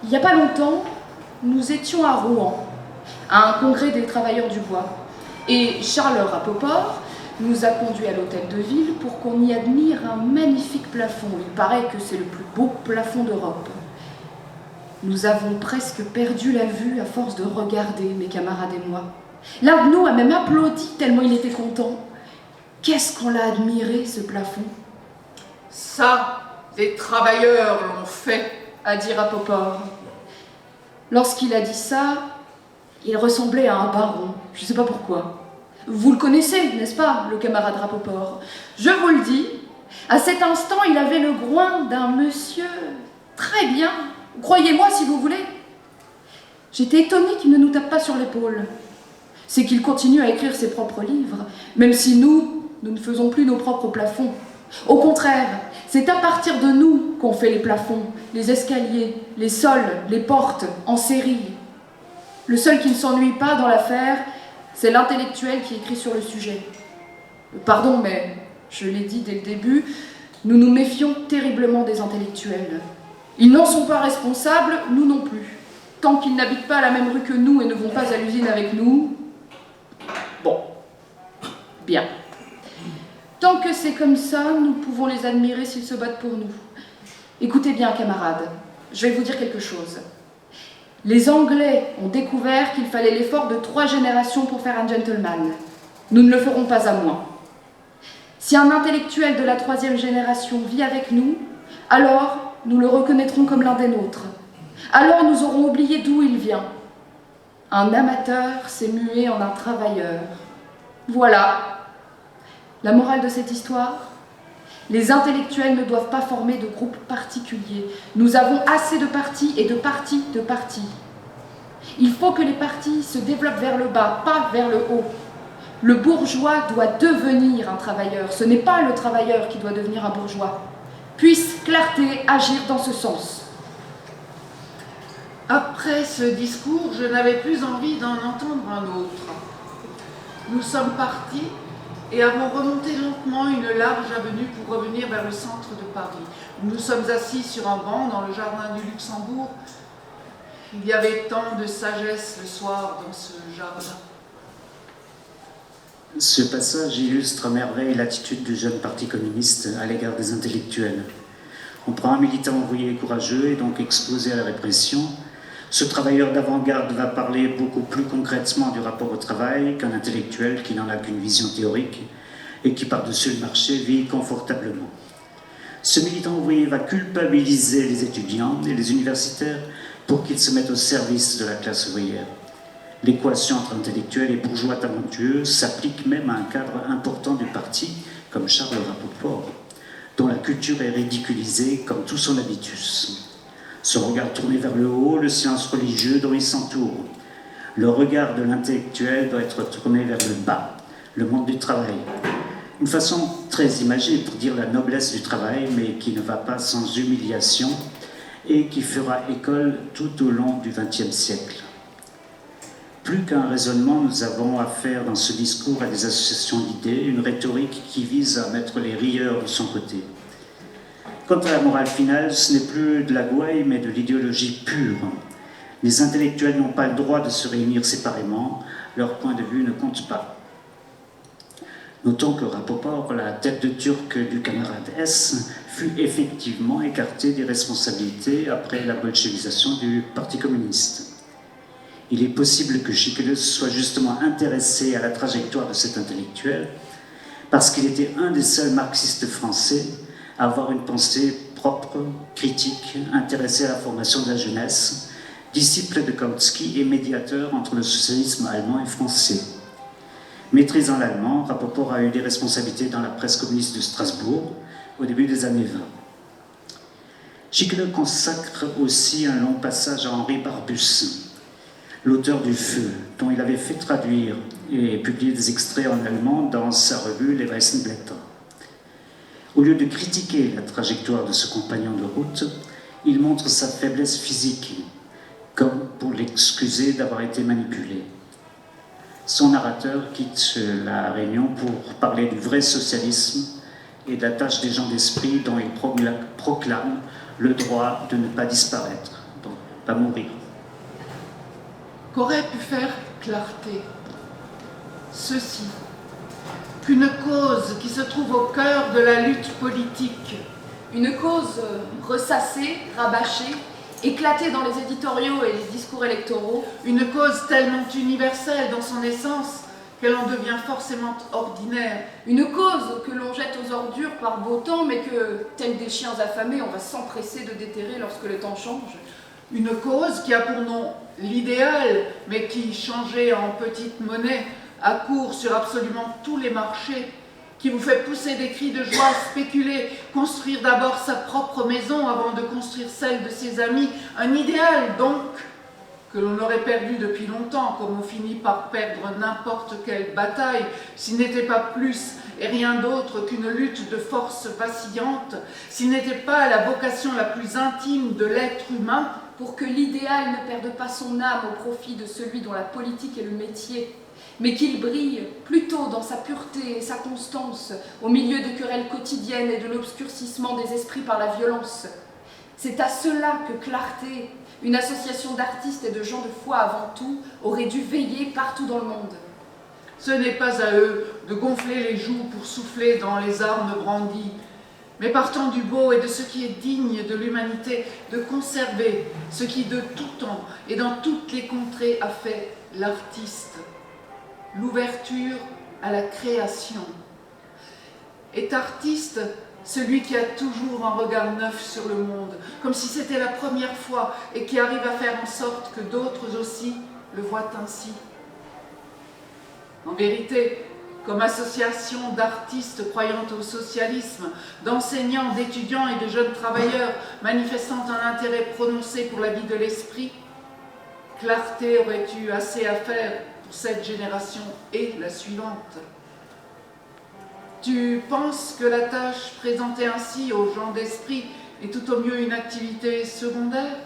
Il n'y a pas longtemps, nous étions à Rouen, à un congrès des travailleurs du bois. Et Charles Rapoport nous a conduits à l'hôtel de ville pour qu'on y admire un magnifique plafond. Il paraît que c'est le plus beau plafond d'Europe. Nous avons presque perdu la vue à force de regarder, mes camarades et moi. L'un de nous a même applaudi tellement il était content. Qu'est-ce qu'on l'a admiré, ce plafond? Ça, des travailleurs l'ont fait, A dit Rapoport. Lorsqu'il a dit ça, il ressemblait à un baron. Je ne sais pas pourquoi. Vous le connaissez, n'est-ce pas, le camarade Rapoport? Je vous le dis, à cet instant, il avait le groin d'un monsieur très bien. Croyez-moi si vous voulez. J'étais étonnée qu'il ne nous tape pas sur l'épaule. C'est qu'il continue à écrire ses propres livres, même si nous ne faisons plus nos propres plafonds. Au contraire, c'est à partir de nous qu'on fait les plafonds, les escaliers, les sols, les portes, en série. Le seul qui ne s'ennuie pas dans l'affaire, c'est l'intellectuel qui écrit sur le sujet. Pardon, mais je l'ai dit dès le début, nous nous méfions terriblement des intellectuels. Ils n'en sont pas responsables, nous non plus. Tant qu'ils n'habitent pas la même rue que nous et ne vont pas à l'usine avec nous, bon, bien. Tant que c'est comme ça, nous pouvons les admirer s'ils se battent pour nous. Écoutez bien, camarades, je vais vous dire quelque chose. Les Anglais ont découvert qu'il fallait l'effort de 3 générations pour faire un gentleman. Nous ne le ferons pas à moins. Si un intellectuel de la 3e génération vit avec nous, alors nous le reconnaîtrons comme l'un des nôtres. Alors nous aurons oublié d'où il vient. Un amateur s'est mué en un travailleur. Voilà. La morale de cette histoire, les intellectuels ne doivent pas former de groupes particuliers. Nous avons assez de partis et de partis de partis. Il faut que les partis se développent vers le bas, pas vers le haut. Le bourgeois doit devenir un travailleur. Ce n'est pas le travailleur qui doit devenir un bourgeois. Puisse clarté agir dans ce sens. Après ce discours, je n'avais plus envie d'en entendre un autre. Nous sommes partis et avons remonté lentement une large avenue pour revenir vers le centre de Paris. Nous nous sommes assis sur un banc dans le jardin du Luxembourg. Il y avait tant de sagesse le soir dans ce jardin. Ce passage illustre à merveille l'attitude du jeune parti communiste à l'égard des intellectuels. On prend un militant ouvrier courageux et donc exposé à la répression. Ce travailleur d'avant-garde va parler beaucoup plus concrètement du rapport au travail qu'un intellectuel qui n'en a qu'une vision théorique et qui, par-dessus le marché, vit confortablement. Ce militant ouvrier va culpabiliser les étudiants et les universitaires pour qu'ils se mettent au service de la classe ouvrière. L'équation entre intellectuels et bourgeois talentueux s'applique même à un cadre important du parti, comme Charles Rapoport, dont la culture est ridiculisée comme tout son habitus. Son regard tourné vers le haut, le silence religieux dont il s'entoure. Le regard de l'intellectuel doit être tourné vers le bas, le monde du travail. Une façon très imagée pour dire la noblesse du travail, mais qui ne va pas sans humiliation et qui fera école tout au long du XXe siècle. Plus qu'un raisonnement, nous avons affaire dans ce discours à des associations d'idées, une rhétorique qui vise à mettre les rieurs de son côté. Quant à la morale finale, ce n'est plus de la gouaille, mais de l'idéologie pure. Les intellectuels n'ont pas le droit de se réunir séparément, leur point de vue ne compte pas. Notons que Rapoport, la tête de turc du camarade S, fut effectivement écarté des responsabilités après la bolchevisation du Parti communiste. Il est possible que Schikelus soit justement intéressé à la trajectoire de cet intellectuel parce qu'il était un des seuls marxistes français à avoir une pensée propre, critique, intéressé à la formation de la jeunesse, disciple de Kautsky et médiateur entre le socialisme allemand et français. Maîtrisant l'allemand, Rapoport a eu des responsabilités dans la presse communiste de Strasbourg au début des années 20. Schickele consacre aussi un long passage à Henri Barbus, l'auteur du Feu, dont il avait fait traduire et publier des extraits en allemand dans sa revue Les Weißen Blätter. Au lieu de critiquer la trajectoire de ce compagnon de route, il montre sa faiblesse physique, comme pour l'excuser d'avoir été manipulé. Son narrateur quitte la Réunion pour parler du vrai socialisme et de la tâche des gens d'esprit dont il proclame le droit de ne pas disparaître, donc pas mourir. Qu'aurait pu faire Clarté? Ceci, qu'une cause qui se trouve au cœur de la lutte politique, une cause ressassée, rabâchée, éclatée dans les éditoriaux et les discours électoraux, une cause tellement universelle dans son essence qu'elle en devient forcément ordinaire, une cause que l'on jette aux ordures par beau temps, mais que, tels des chiens affamés, on va s'empresser de déterrer lorsque le temps change. Une cause qui a pour nom l'idéal, mais qui, changé en petite monnaie, accourt sur absolument tous les marchés, qui vous fait pousser des cris de joie, spéculer, construire d'abord sa propre maison avant de construire celle de ses amis. Un idéal, donc, que l'on aurait perdu depuis longtemps, comme on finit par perdre n'importe quelle bataille, s'il n'était pas plus et rien d'autre qu'une lutte de force vacillante, s'il n'était pas la vocation la plus intime de l'être humain, pour que l'idéal ne perde pas son âme au profit de celui dont la politique est le métier, mais qu'il brille plutôt dans sa pureté et sa constance, au milieu de querelles quotidiennes et de l'obscurcissement des esprits par la violence. C'est à cela que Clarté, une association d'artistes et de gens de foi avant tout, aurait dû veiller partout dans le monde. Ce n'est pas à eux de gonfler les joues pour souffler dans les armes brandies, mais partant du beau et de ce qui est digne de l'humanité, de conserver ce qui de tout temps et dans toutes les contrées a fait l'artiste, l'ouverture à la création. Est artiste celui qui a toujours un regard neuf sur le monde, comme si c'était la première fois et qui arrive à faire en sorte que d'autres aussi le voient ainsi. En vérité, comme association d'artistes croyant au socialisme, d'enseignants, d'étudiants et de jeunes travailleurs manifestant un intérêt prononcé pour la vie de l'esprit, Clarté aurait eu assez à faire pour cette génération et la suivante. Tu penses que la tâche présentée ainsi aux gens d'esprit est tout au mieux une activité secondaire?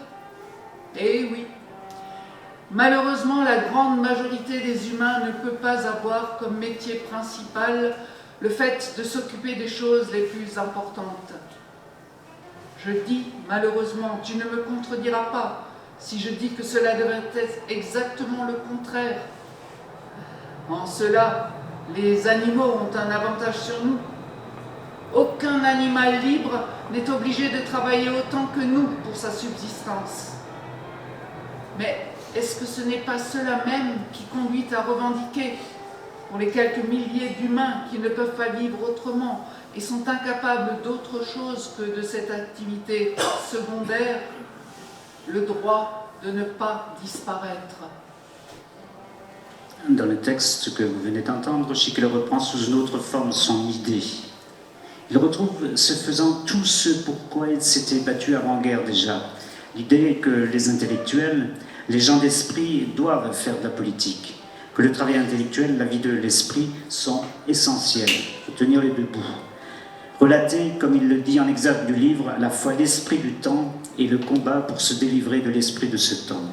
Eh oui. Malheureusement, la grande majorité des humains ne peut pas avoir comme métier principal le fait de s'occuper des choses les plus importantes. Je dis malheureusement, tu ne me contrediras pas si je dis que cela devrait être exactement le contraire. En cela, les animaux ont un avantage sur nous. Aucun animal libre n'est obligé de travailler autant que nous pour sa subsistance. Mais est-ce que ce n'est pas cela même qui conduit à revendiquer, pour les quelques milliers d'humains qui ne peuvent pas vivre autrement et sont incapables d'autre chose que de cette activité secondaire, le droit de ne pas disparaître? Dans le texte que vous venez d'entendre, Schickele reprend sous une autre forme son idée. Il retrouve, ce faisant, tout ce pourquoi il s'était battu avant-guerre déjà. L'idée que les intellectuels, les gens d'esprit doivent faire de la politique, que le travail intellectuel, la vie de l'esprit sont essentiels, il faut tenir les deux bouts. Relater, comme il le dit en exergue du livre, à la fois l'esprit du temps et le combat pour se délivrer de l'esprit de ce temps.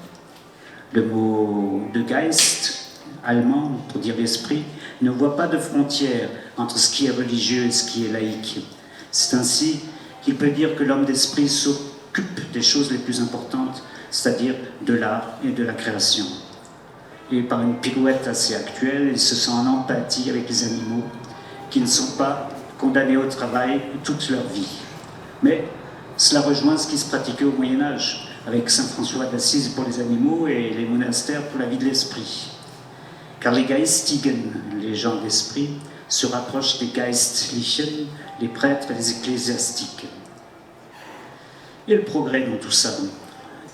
Le mot de Geist, allemand pour dire l'esprit, ne voit pas de frontière entre ce qui est religieux et ce qui est laïque. C'est ainsi qu'il peut dire que l'homme d'esprit s'occupe des choses les plus importantes, c'est-à-dire de l'art et de la création. Et par une pirouette assez actuelle, il se sent en empathie avec les animaux qui ne sont pas condamnés au travail toute leur vie. Mais cela rejoint ce qui se pratiquait au Moyen-Âge, avec saint François d'Assise pour les animaux et les monastères pour la vie de l'esprit. Car les Geistigen, les gens d'esprit, se rapprochent des Geistlichen, les prêtres et les ecclésiastiques. Et le progrès dans tout ça.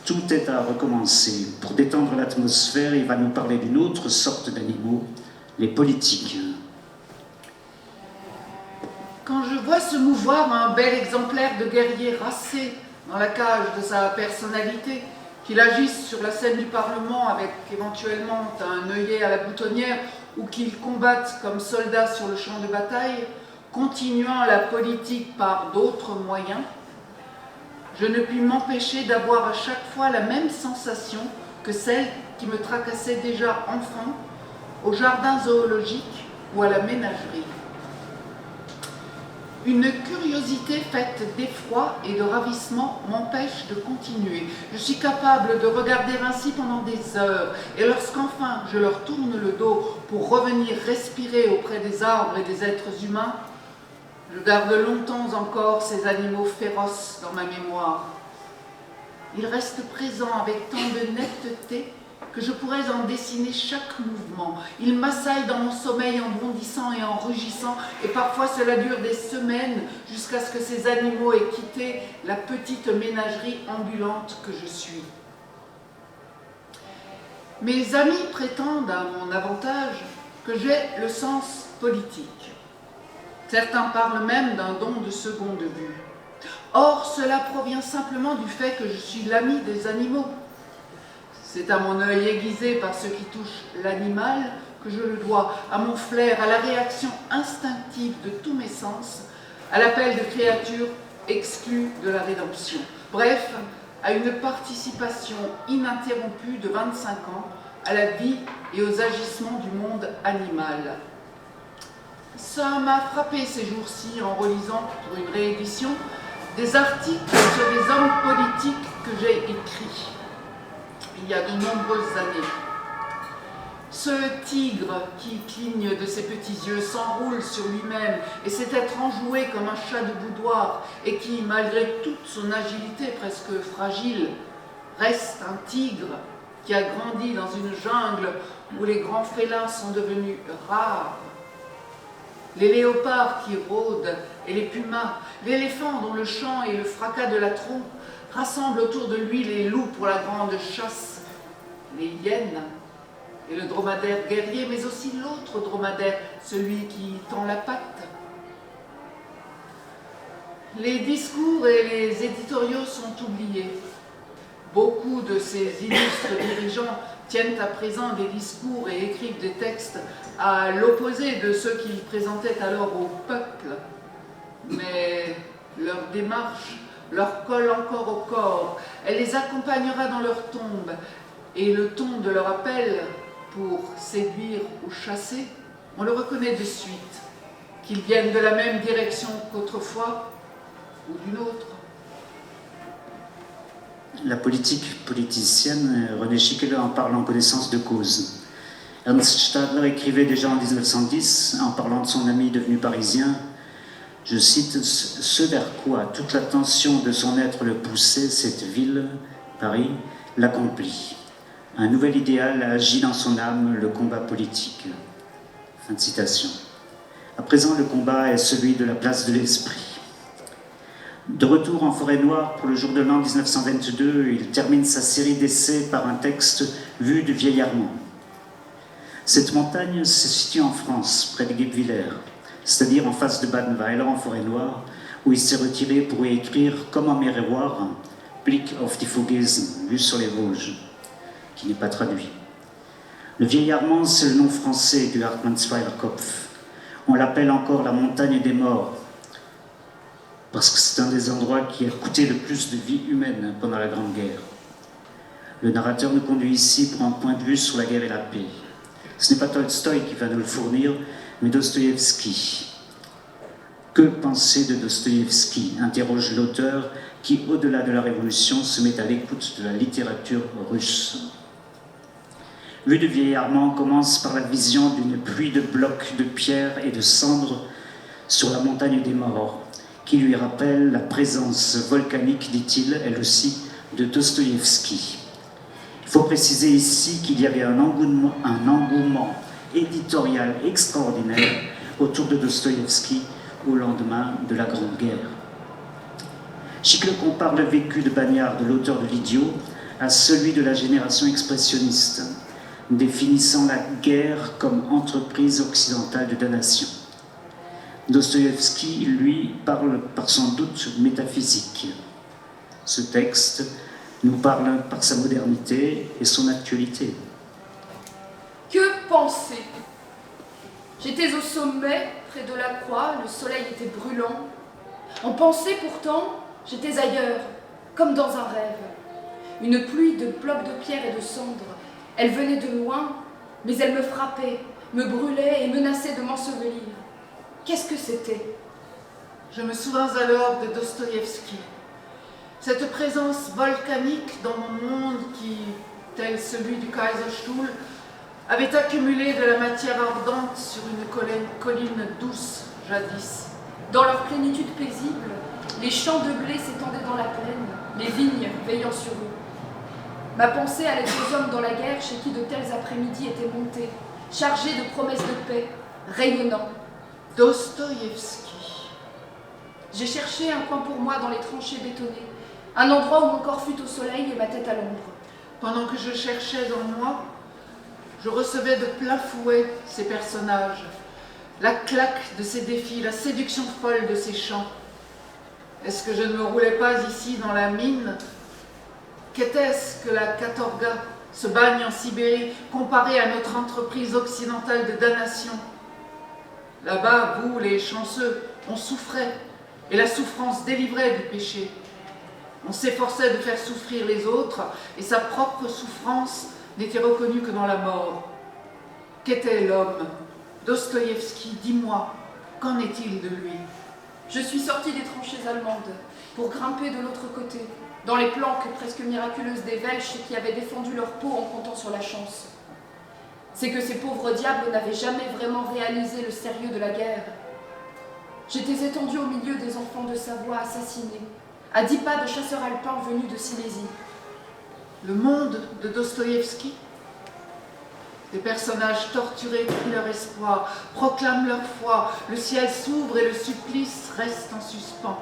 Tout est à recommencer. Pour détendre l'atmosphère, il va nous parler d'une autre sorte d'animaux, les politiques. Quand je vois se mouvoir un bel exemplaire de guerrier racé dans la cage de sa personnalité, qu'il agisse sur la scène du Parlement avec éventuellement un œillet à la boutonnière ou qu'il combatte comme soldat sur le champ de bataille, continuant la politique par d'autres moyens, je ne puis m'empêcher d'avoir à chaque fois la même sensation que celle qui me tracassait déjà enfant au jardin zoologique ou à la ménagerie. Une curiosité faite d'effroi et de ravissement m'empêche de continuer. Je suis capable de regarder ainsi pendant des heures, et lorsqu'enfin je leur tourne le dos pour revenir respirer auprès des arbres et des êtres humains, je garde longtemps encore ces animaux féroces dans ma mémoire. Ils restent présents avec tant de netteté que je pourrais en dessiner chaque mouvement. Ils m'assaillent dans mon sommeil en bondissant et en rugissant, et parfois cela dure des semaines jusqu'à ce que ces animaux aient quitté la petite ménagerie ambulante que je suis. Mes amis prétendent à mon avantage que j'ai le sens politique. Certains parlent même d'un don de seconde vue. Or, cela provient simplement du fait que je suis l'ami des animaux. C'est à mon œil aiguisé par ce qui touche l'animal que je le dois, à mon flair, à la réaction instinctive de tous mes sens, à l'appel de créatures exclues de la rédemption. Bref, à une participation ininterrompue de 25 ans à la vie et aux agissements du monde animal. Ça m'a frappé ces jours-ci en relisant, pour une réédition, des articles sur des hommes politiques que j'ai écrits il y a de nombreuses années. Ce tigre qui cligne de ses petits yeux s'enroule sur lui-même et sait être enjoué comme un chat de boudoir et qui, malgré toute son agilité presque fragile, reste un tigre qui a grandi dans une jungle où les grands félins sont devenus rares. Les léopards qui rôdent et les pumas, l'éléphant dont le chant et le fracas de la trompe rassemblent autour de lui les loups pour la grande chasse, les hyènes et le dromadaire guerrier, mais aussi l'autre dromadaire, celui qui tend la patte. Les discours et les éditoriaux sont oubliés. Beaucoup de ces illustres dirigeants tiennent à présent des discours et écrivent des textes à l'opposé de ceux qu'ils présentaient alors au peuple. Mais leur démarche leur colle encore au corps, elle les accompagnera dans leur tombe, et le ton de leur appel pour séduire ou chasser, on le reconnaît de suite, qu'ils viennent de la même direction qu'autrefois ou d'une autre. La politique politicienne, René Schickele en parle en connaissance de cause. Ernst Stadler écrivait déjà en 1910, en parlant de son ami devenu parisien, je cite, « Ce vers quoi toute l'attention de son être le poussait, cette ville, Paris, l'accomplit. Un nouvel idéal a agi dans son âme, le combat politique. » Fin de citation. À présent, le combat est celui de la place de l'esprit. De retour en Forêt-Noire pour le jour de l'an 1922, il termine sa série d'essais par un texte « Vue du vieil Armand ». Cette montagne se situe en France, près de Guebwiller, c'est-à-dire en face de Badenweiler, en Forêt-Noire, où il s'est retiré pour y écrire « Comme en Merevoir », « Blick auf die Vogesen », vue sur les Vosges, qui n'est pas traduit. Le vieil Armand, c'est le nom français du Hartmannsweiler Kopf. On l'appelle encore la montagne des morts, parce que c'est un des endroits qui a coûté le plus de vie humaine pendant la Grande Guerre. Le narrateur nous conduit ici pour un point de vue sur la guerre et la paix. Ce n'est pas Tolstoï qui va nous le fournir, mais Dostoïevski. Que penser de Dostoïevski interroge l'auteur qui, au-delà de la Révolution, se met à l'écoute de la littérature russe. Vue du vieil Armand commence par la vision d'une pluie de blocs de pierre et de cendres sur la montagne des morts, qui lui rappelle la présence volcanique, dit-il, elle aussi, de Dostoïevski. Il faut préciser ici qu'il y avait un engouement éditorial extraordinaire autour de Dostoïevski au lendemain de la Grande Guerre. Schickele compare le vécu de Bagnard, de l'auteur de l'Idiot, à celui de la génération expressionniste. définissant la guerre comme entreprise occidentale de damnation. Dostoïevski, lui, parle par son doute métaphysique. Ce texte nous parle par sa modernité et son actualité. Que penser? J'étais au sommet, près de la croix, le soleil était brûlant. En pensée pourtant, j'étais ailleurs, comme dans un rêve. Une pluie de blocs de pierre et de cendres. Elle venait de loin, mais elle me frappait, me brûlait et menaçait de m'ensevelir. Qu'est-ce que c'était? Je me souvins alors de Dostoïevski. Cette présence volcanique dans mon monde qui, tel celui du Kaiserstuhl, avait accumulé de la matière ardente sur une colline douce jadis. Dans leur plénitude paisible, les champs de blé s'étendaient dans la plaine, les vignes veillant sur eux. Ma pensée allait aux hommes dans la guerre chez qui de tels après-midi étaient montés, chargés de promesses de paix, rayonnants. Dostoïevski. J'ai cherché un coin pour moi dans les tranchées bétonnées, un endroit où mon corps fût au soleil et ma tête à l'ombre. Pendant que je cherchais en moi, je recevais de plein fouet ces personnages, la claque de ces défis, la séduction folle de ces chants. Est-ce que je ne me roulais pas ici dans la mine? Qu'était-ce que la katorga, ce bagne en Sibérie, comparé à notre entreprise occidentale de damnation? Là-bas, vous, les chanceux, on souffrait, et la souffrance délivrait du péché. On s'efforçait de faire souffrir les autres, et sa propre souffrance n'était reconnue que dans la mort. Qu'était l'homme? Dostoïevski, dis-moi, qu'en est-il de lui? Je suis sortie des tranchées allemandes pour grimper de l'autre côté, dans les planques presque miraculeuses des Welches qui avaient défendu leur peau en comptant sur la chance. C'est que ces pauvres diables n'avaient jamais vraiment réalisé le sérieux de la guerre. J'étais étendue au milieu des enfants de Savoie assassinés, à 10 pas de chasseurs alpins venus de Silésie. Le monde de Dostoïevski? Des personnages torturés prient leur espoir, proclament leur foi, le ciel s'ouvre et le supplice reste en suspens.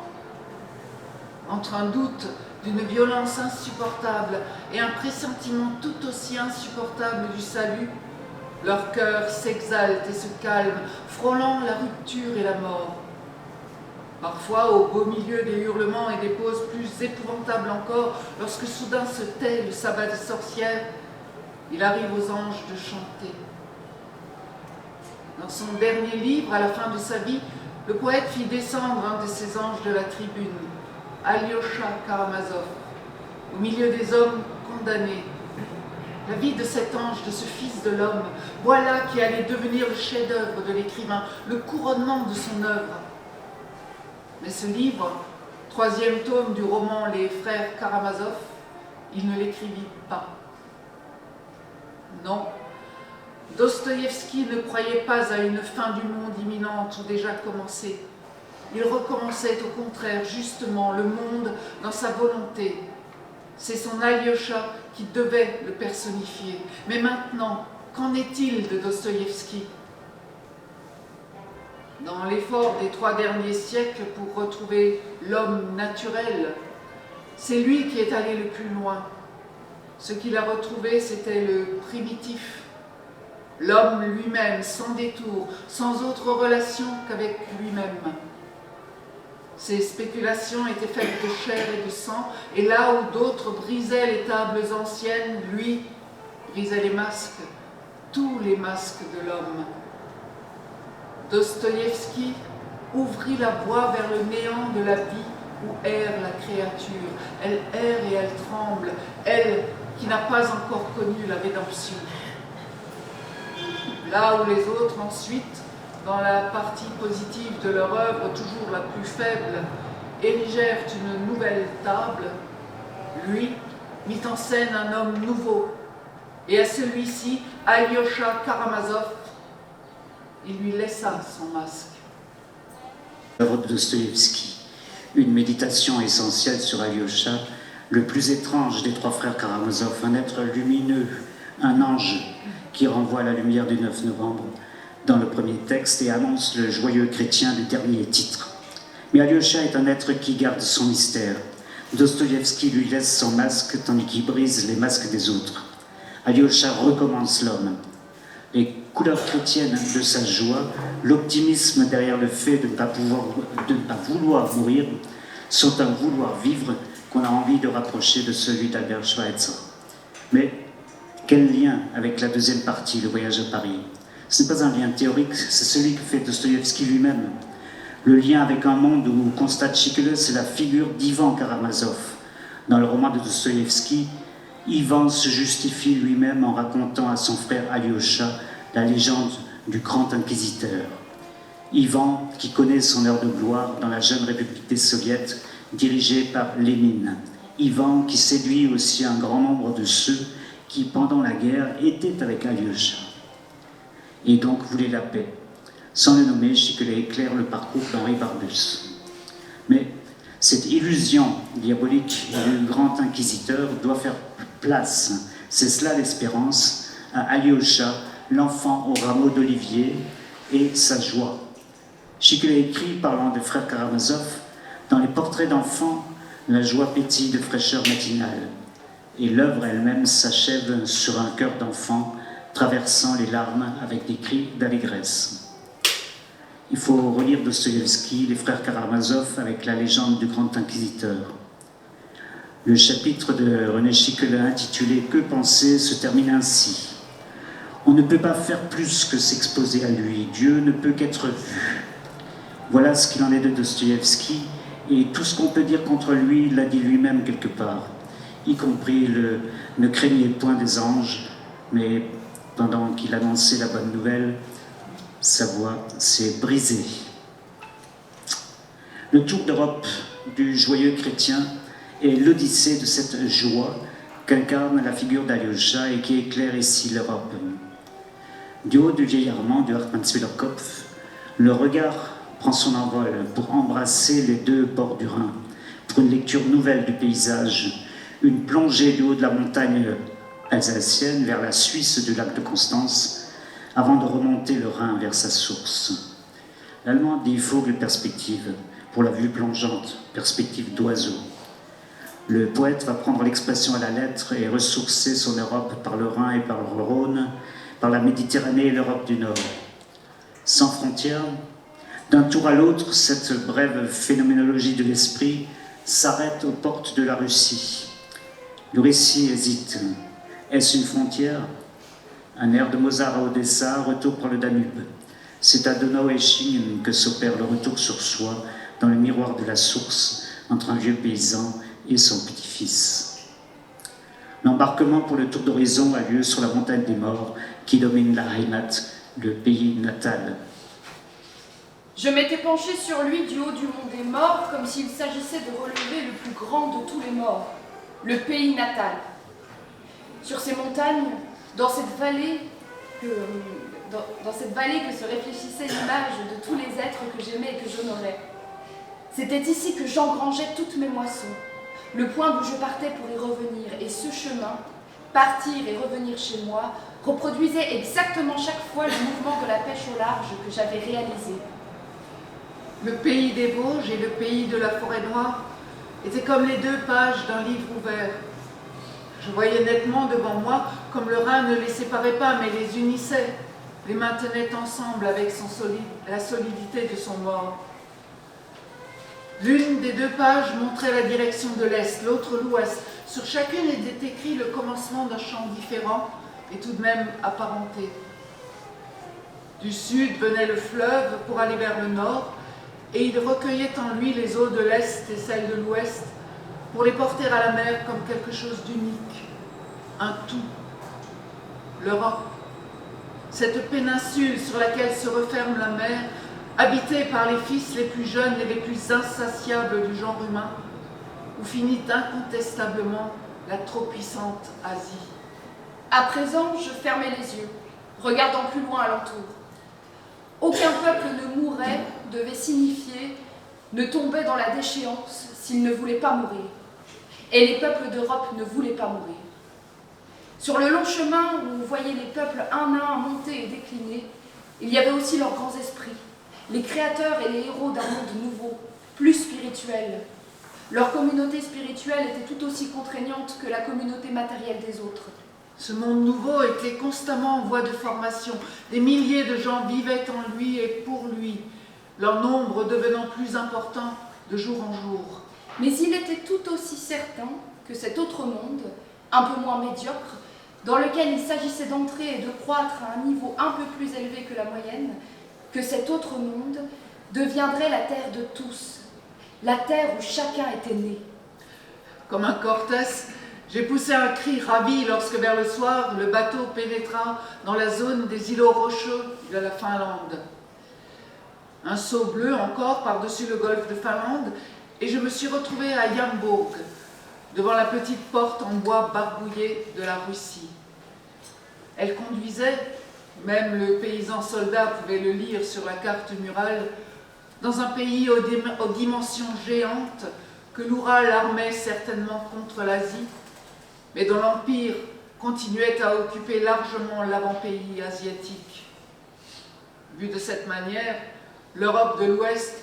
Entre un doute d'une violence insupportable et un pressentiment tout aussi insupportable du salut, leur cœur s'exalte et se calme, frôlant la rupture et la mort. Parfois, au beau milieu des hurlements et des pauses plus épouvantables encore, lorsque soudain se tait le sabbat des sorcières, il arrive aux anges de chanter. Dans son dernier livre, à la fin de sa vie, le poète fit descendre un de ses anges de la tribune, Alyosha Karamazov, au milieu des hommes condamnés. La vie de cet ange, de ce fils de l'homme, voilà qui allait devenir le chef-d'œuvre de l'écrivain, le couronnement de son œuvre. Mais ce livre, 3e tome du roman Les Frères Karamazov, il ne l'écrivit pas. Non, Dostoïevski ne croyait pas à une fin du monde imminente ou déjà commencée. Il recommençait au contraire justement le monde dans sa volonté. C'est son Alyosha qui devait le personnifier. Mais maintenant, qu'en est-il de Dostoïevski? Dans l'effort des 3 derniers siècles pour retrouver l'homme naturel, c'est lui qui est allé le plus loin. Ce qu'il a retrouvé, c'était le primitif, l'homme lui-même, sans détour, sans autre relation qu'avec lui-même. Ses spéculations étaient faites de chair et de sang, et là où d'autres brisaient les tables anciennes, lui brisait les masques, tous les masques de l'homme. Dostoïevski ouvrit la voie vers le néant de la vie où erre la créature. Elle erre et elle tremble, elle qui n'a pas encore connu la rédemption. Là où les autres ensuite, dans la partie positive de leur œuvre, toujours la plus faible, érigèrent une nouvelle table, lui mit en scène un homme nouveau, et à celui-ci, Alyosha Karamazov, il lui laissa son masque. L'œuvre de Dostoïevski, une méditation essentielle sur Alyosha, le plus étrange des 3 frères Karamazov, un être lumineux, un ange qui renvoie à la lumière du 9 novembre dans le premier texte et annonce le joyeux chrétien du dernier titre. Mais Alyosha est un être qui garde son mystère. Dostoïevski lui laisse son masque tandis qu'il brise les masques des autres. Alyosha recommence l'homme. Les couleurs chrétiennes de sa joie, l'optimisme derrière le fait de ne pas vouloir mourir, sont un vouloir vivre qu'on a envie de rapprocher de celui d'Albert Schweitzer. Mais quel lien avec la deuxième partie, le voyage à Paris? Ce n'est pas un lien théorique, c'est celui que fait Dostoïevski lui-même. Le lien avec un monde où, constate Schickele, c'est la figure d'Ivan Karamazov. Dans le roman de Dostoïevski, Ivan se justifie lui-même en racontant à son frère Alyosha la légende du grand inquisiteur. Ivan, qui connaît son heure de gloire dans la jeune République des Soviets, dirigée par Lénine. Ivan, qui séduit aussi un grand nombre de ceux qui, pendant la guerre, étaient avec Alyosha. Et donc voulait la paix. Sans le nommer, Schickele éclaire le parcours d'Henri Barbus. Mais cette illusion diabolique du grand inquisiteur doit faire place, c'est cela l'espérance, à Alyosha, l'enfant au rameau d'olivier et sa joie. Schickele écrit, parlant des frères Karamazov, dans les portraits d'enfants, la joie pétille de fraîcheur matinale. Et l'œuvre elle-même s'achève sur un cœur d'enfant, traversant les larmes avec des cris d'allégresse. Il faut relire Dostoïevski, les frères Karamazov, avec la légende du grand inquisiteur. Le chapitre de René Schickele intitulé « Que penser » se termine ainsi. On ne peut pas faire plus que s'exposer à lui. Dieu ne peut qu'être vu. Voilà ce qu'il en est de Dostoïevski, et tout ce qu'on peut dire contre lui, il l'a dit lui-même quelque part, y compris le « Ne craignez point des anges », mais pendant qu'il annonçait la bonne nouvelle, sa voix s'est brisée. Le tour d'Europe du joyeux chrétien est l'odyssée de cette joie qu'incarne la figure d'Alyosha et qui éclaire ici l'Europe. Du haut du vieil Armand, du Hartmannswiller Kopf, le regard prend son envol pour embrasser les deux bords du Rhin, pour une lecture nouvelle du paysage, une plongée du haut de la montagne alsacienne vers la Suisse du lac de Constance, avant de remonter le Rhin vers sa source. L'allemand dit Vogelperspektive, pour la vue plongeante, perspective d'oiseau. Le poète va prendre l'expression à la lettre et ressourcer son Europe par le Rhin et par le Rhône, par la Méditerranée et l'Europe du Nord. Sans frontières, d'un tour à l'autre, cette brève phénoménologie de l'esprit s'arrête aux portes de la Russie. Le récit hésite. Est-ce une frontière? Un air de Mozart à Odessa, retour par le Danube. C'est à Donau-Eschingen que s'opère le retour sur soi dans le miroir de la source entre un vieux paysan et son petit-fils. L'embarquement pour le tour d'horizon a lieu sur la montagne des morts qui domine la Heimat, le pays natal. Je m'étais penché sur lui du haut du mont des morts comme s'il s'agissait de relever le plus grand de tous les morts, le pays natal. Sur ces montagnes, dans cette vallée que se réfléchissait l'image de tous les êtres que j'aimais et que j'honorais. C'était ici que j'engrangeais toutes mes moissons, le point d'où je partais pour y revenir, et ce chemin, partir et revenir chez moi, reproduisait exactement chaque fois le mouvement de la pêche au large que j'avais réalisé. Le pays des Vosges et le pays de la forêt noire étaient comme les deux pages d'un livre ouvert. Je voyais nettement devant moi comme le Rhin ne les séparait pas mais les unissait, les maintenait ensemble avec la solidité de son mort. L'une des deux pages montrait la direction de l'Est, l'autre l'Ouest. Sur chacune était écrit le commencement d'un chant différent et tout de même apparenté. Du sud venait le fleuve pour aller vers le nord et il recueillait en lui les eaux de l'Est et celles de l'Ouest pour les porter à la mer comme quelque chose d'unique, un tout. L'Europe, cette péninsule sur laquelle se referme la mer, habitée par les fils les plus jeunes et les plus insatiables du genre humain, où finit incontestablement la trop puissante Asie. À présent, je fermais les yeux, regardant plus loin alentour. Aucun peuple ne mourait, devait signifier, ne tombait dans la déchéance s'il ne voulait pas mourir. Et les peuples d'Europe ne voulaient pas mourir. Sur le long chemin où on voyait les peuples un à un monter et décliner, il y avait aussi leurs grands esprits, les créateurs et les héros d'un monde nouveau, plus spirituel. Leur communauté spirituelle était tout aussi contraignante que la communauté matérielle des autres. Ce monde nouveau était constamment en voie de formation. Des milliers de gens vivaient en lui et pour lui, leur nombre devenant plus important de jour en jour. Mais il était tout aussi certain que cet autre monde, un peu moins médiocre, dans lequel il s'agissait d'entrer et de croître à un niveau un peu plus élevé que la moyenne, que cet autre monde deviendrait la terre de tous, la terre où chacun était né. Comme un Cortès, j'ai poussé un cri ravi lorsque vers le soir, le bateau pénétra dans la zone des îlots rocheux de la Finlande. Un saut bleu encore par-dessus le golfe de Finlande, et je me suis retrouvée à Yambourg, devant la petite porte en bois barbouillé de la Russie. Elle conduisait, même le paysan soldat pouvait le lire sur la carte murale, dans un pays aux dimensions géantes que l'Oural armait certainement contre l'Asie, mais dont l'Empire continuait à occuper largement l'avant-pays asiatique. Vu de cette manière, l'Europe de l'Ouest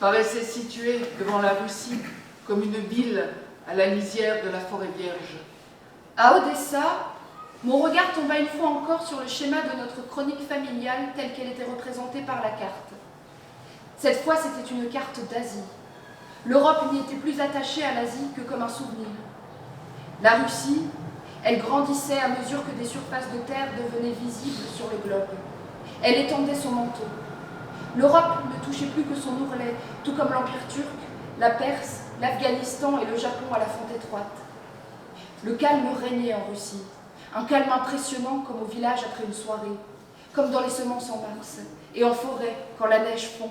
paraissait située devant la Russie comme une ville à la lisière de la forêt vierge. À Odessa, mon regard tomba une fois encore sur le schéma de notre chronique familiale telle qu'elle était représentée par la carte. Cette fois, c'était une carte d'Asie. L'Europe n'y était plus attachée à l'Asie que comme un souvenir. La Russie, elle grandissait à mesure que des surfaces de terre devenaient visibles sur le globe. Elle étendait son manteau. L'Europe ne touchait plus que son ourlet, tout comme l'Empire turc, la Perse, l'Afghanistan et le Japon à la fente étroite. Le calme régnait en Russie, un calme impressionnant comme au village après une soirée, comme dans les semences en mars, et en forêt quand la neige fond.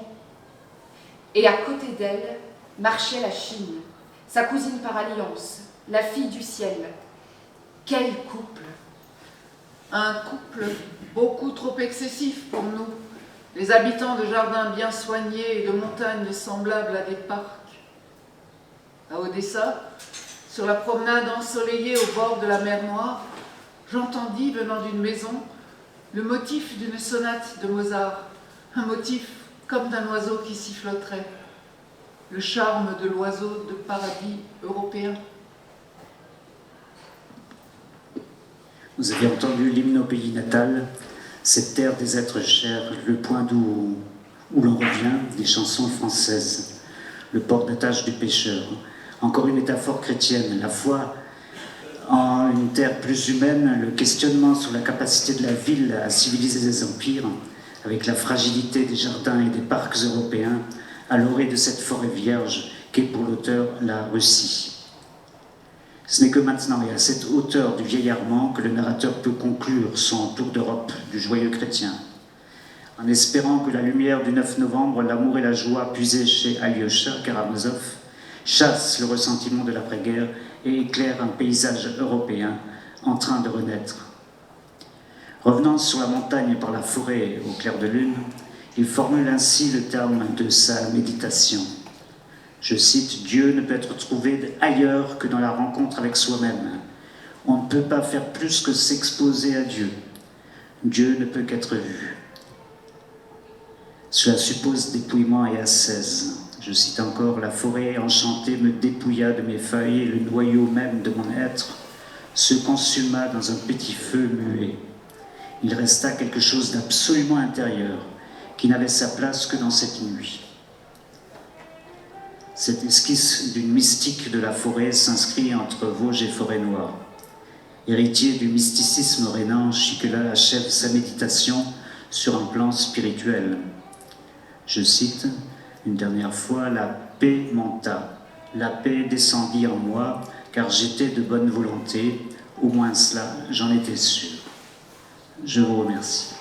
Et à côté d'elle marchait la Chine, sa cousine par alliance, la fille du ciel. Quel couple! Un couple beaucoup trop excessif pour nous, les habitants de jardins bien soignés et de montagnes semblables à des parcs. À Odessa, sur la promenade ensoleillée au bord de la mer Noire, j'entendis, venant d'une maison, le motif d'une sonate de Mozart, un motif comme d'un oiseau qui siffloterait, le charme de l'oiseau de paradis européen. Vous avez entendu l'hymne au pays natal, cette terre des êtres chers, le point où l'on revient des chansons françaises, le port d'attache du pêcheur. Encore une métaphore chrétienne, la foi en une terre plus humaine, le questionnement sur la capacité de la ville à civiliser des empires, avec la fragilité des jardins et des parcs européens, à l'orée de cette forêt vierge qu'est pour l'auteur la Russie. Ce n'est que maintenant et à cette hauteur du vieil Armand que le narrateur peut conclure son tour d'Europe du joyeux chrétien. En espérant que la lumière du 9 novembre, l'amour et la joie puisés chez Alyosha Karamazov chassent le ressentiment de l'après-guerre et éclairent un paysage européen en train de renaître. Revenant sur la montagne par la forêt au clair de lune, il formule ainsi le terme de sa méditation. Je cite, « Dieu ne peut être trouvé ailleurs que dans la rencontre avec soi-même. On ne peut pas faire plus que s'exposer à Dieu. Dieu ne peut qu'être vu. Cela suppose dépouillement et ascèse. Je cite encore, « La forêt enchantée me dépouilla de mes feuilles et le noyau même de mon être se consuma dans un petit feu muet. Il resta quelque chose d'absolument intérieur qui n'avait sa place que dans cette nuit. » Cette esquisse d'une mystique de la forêt s'inscrit entre Vosges et Forêt-Noire. Héritier du mysticisme rhénan, Chiquela achève sa méditation sur un plan spirituel. Je cite, une dernière fois, « La paix monta, la paix descendit en moi, car j'étais de bonne volonté, au moins cela, j'en étais sûr. » Je vous remercie.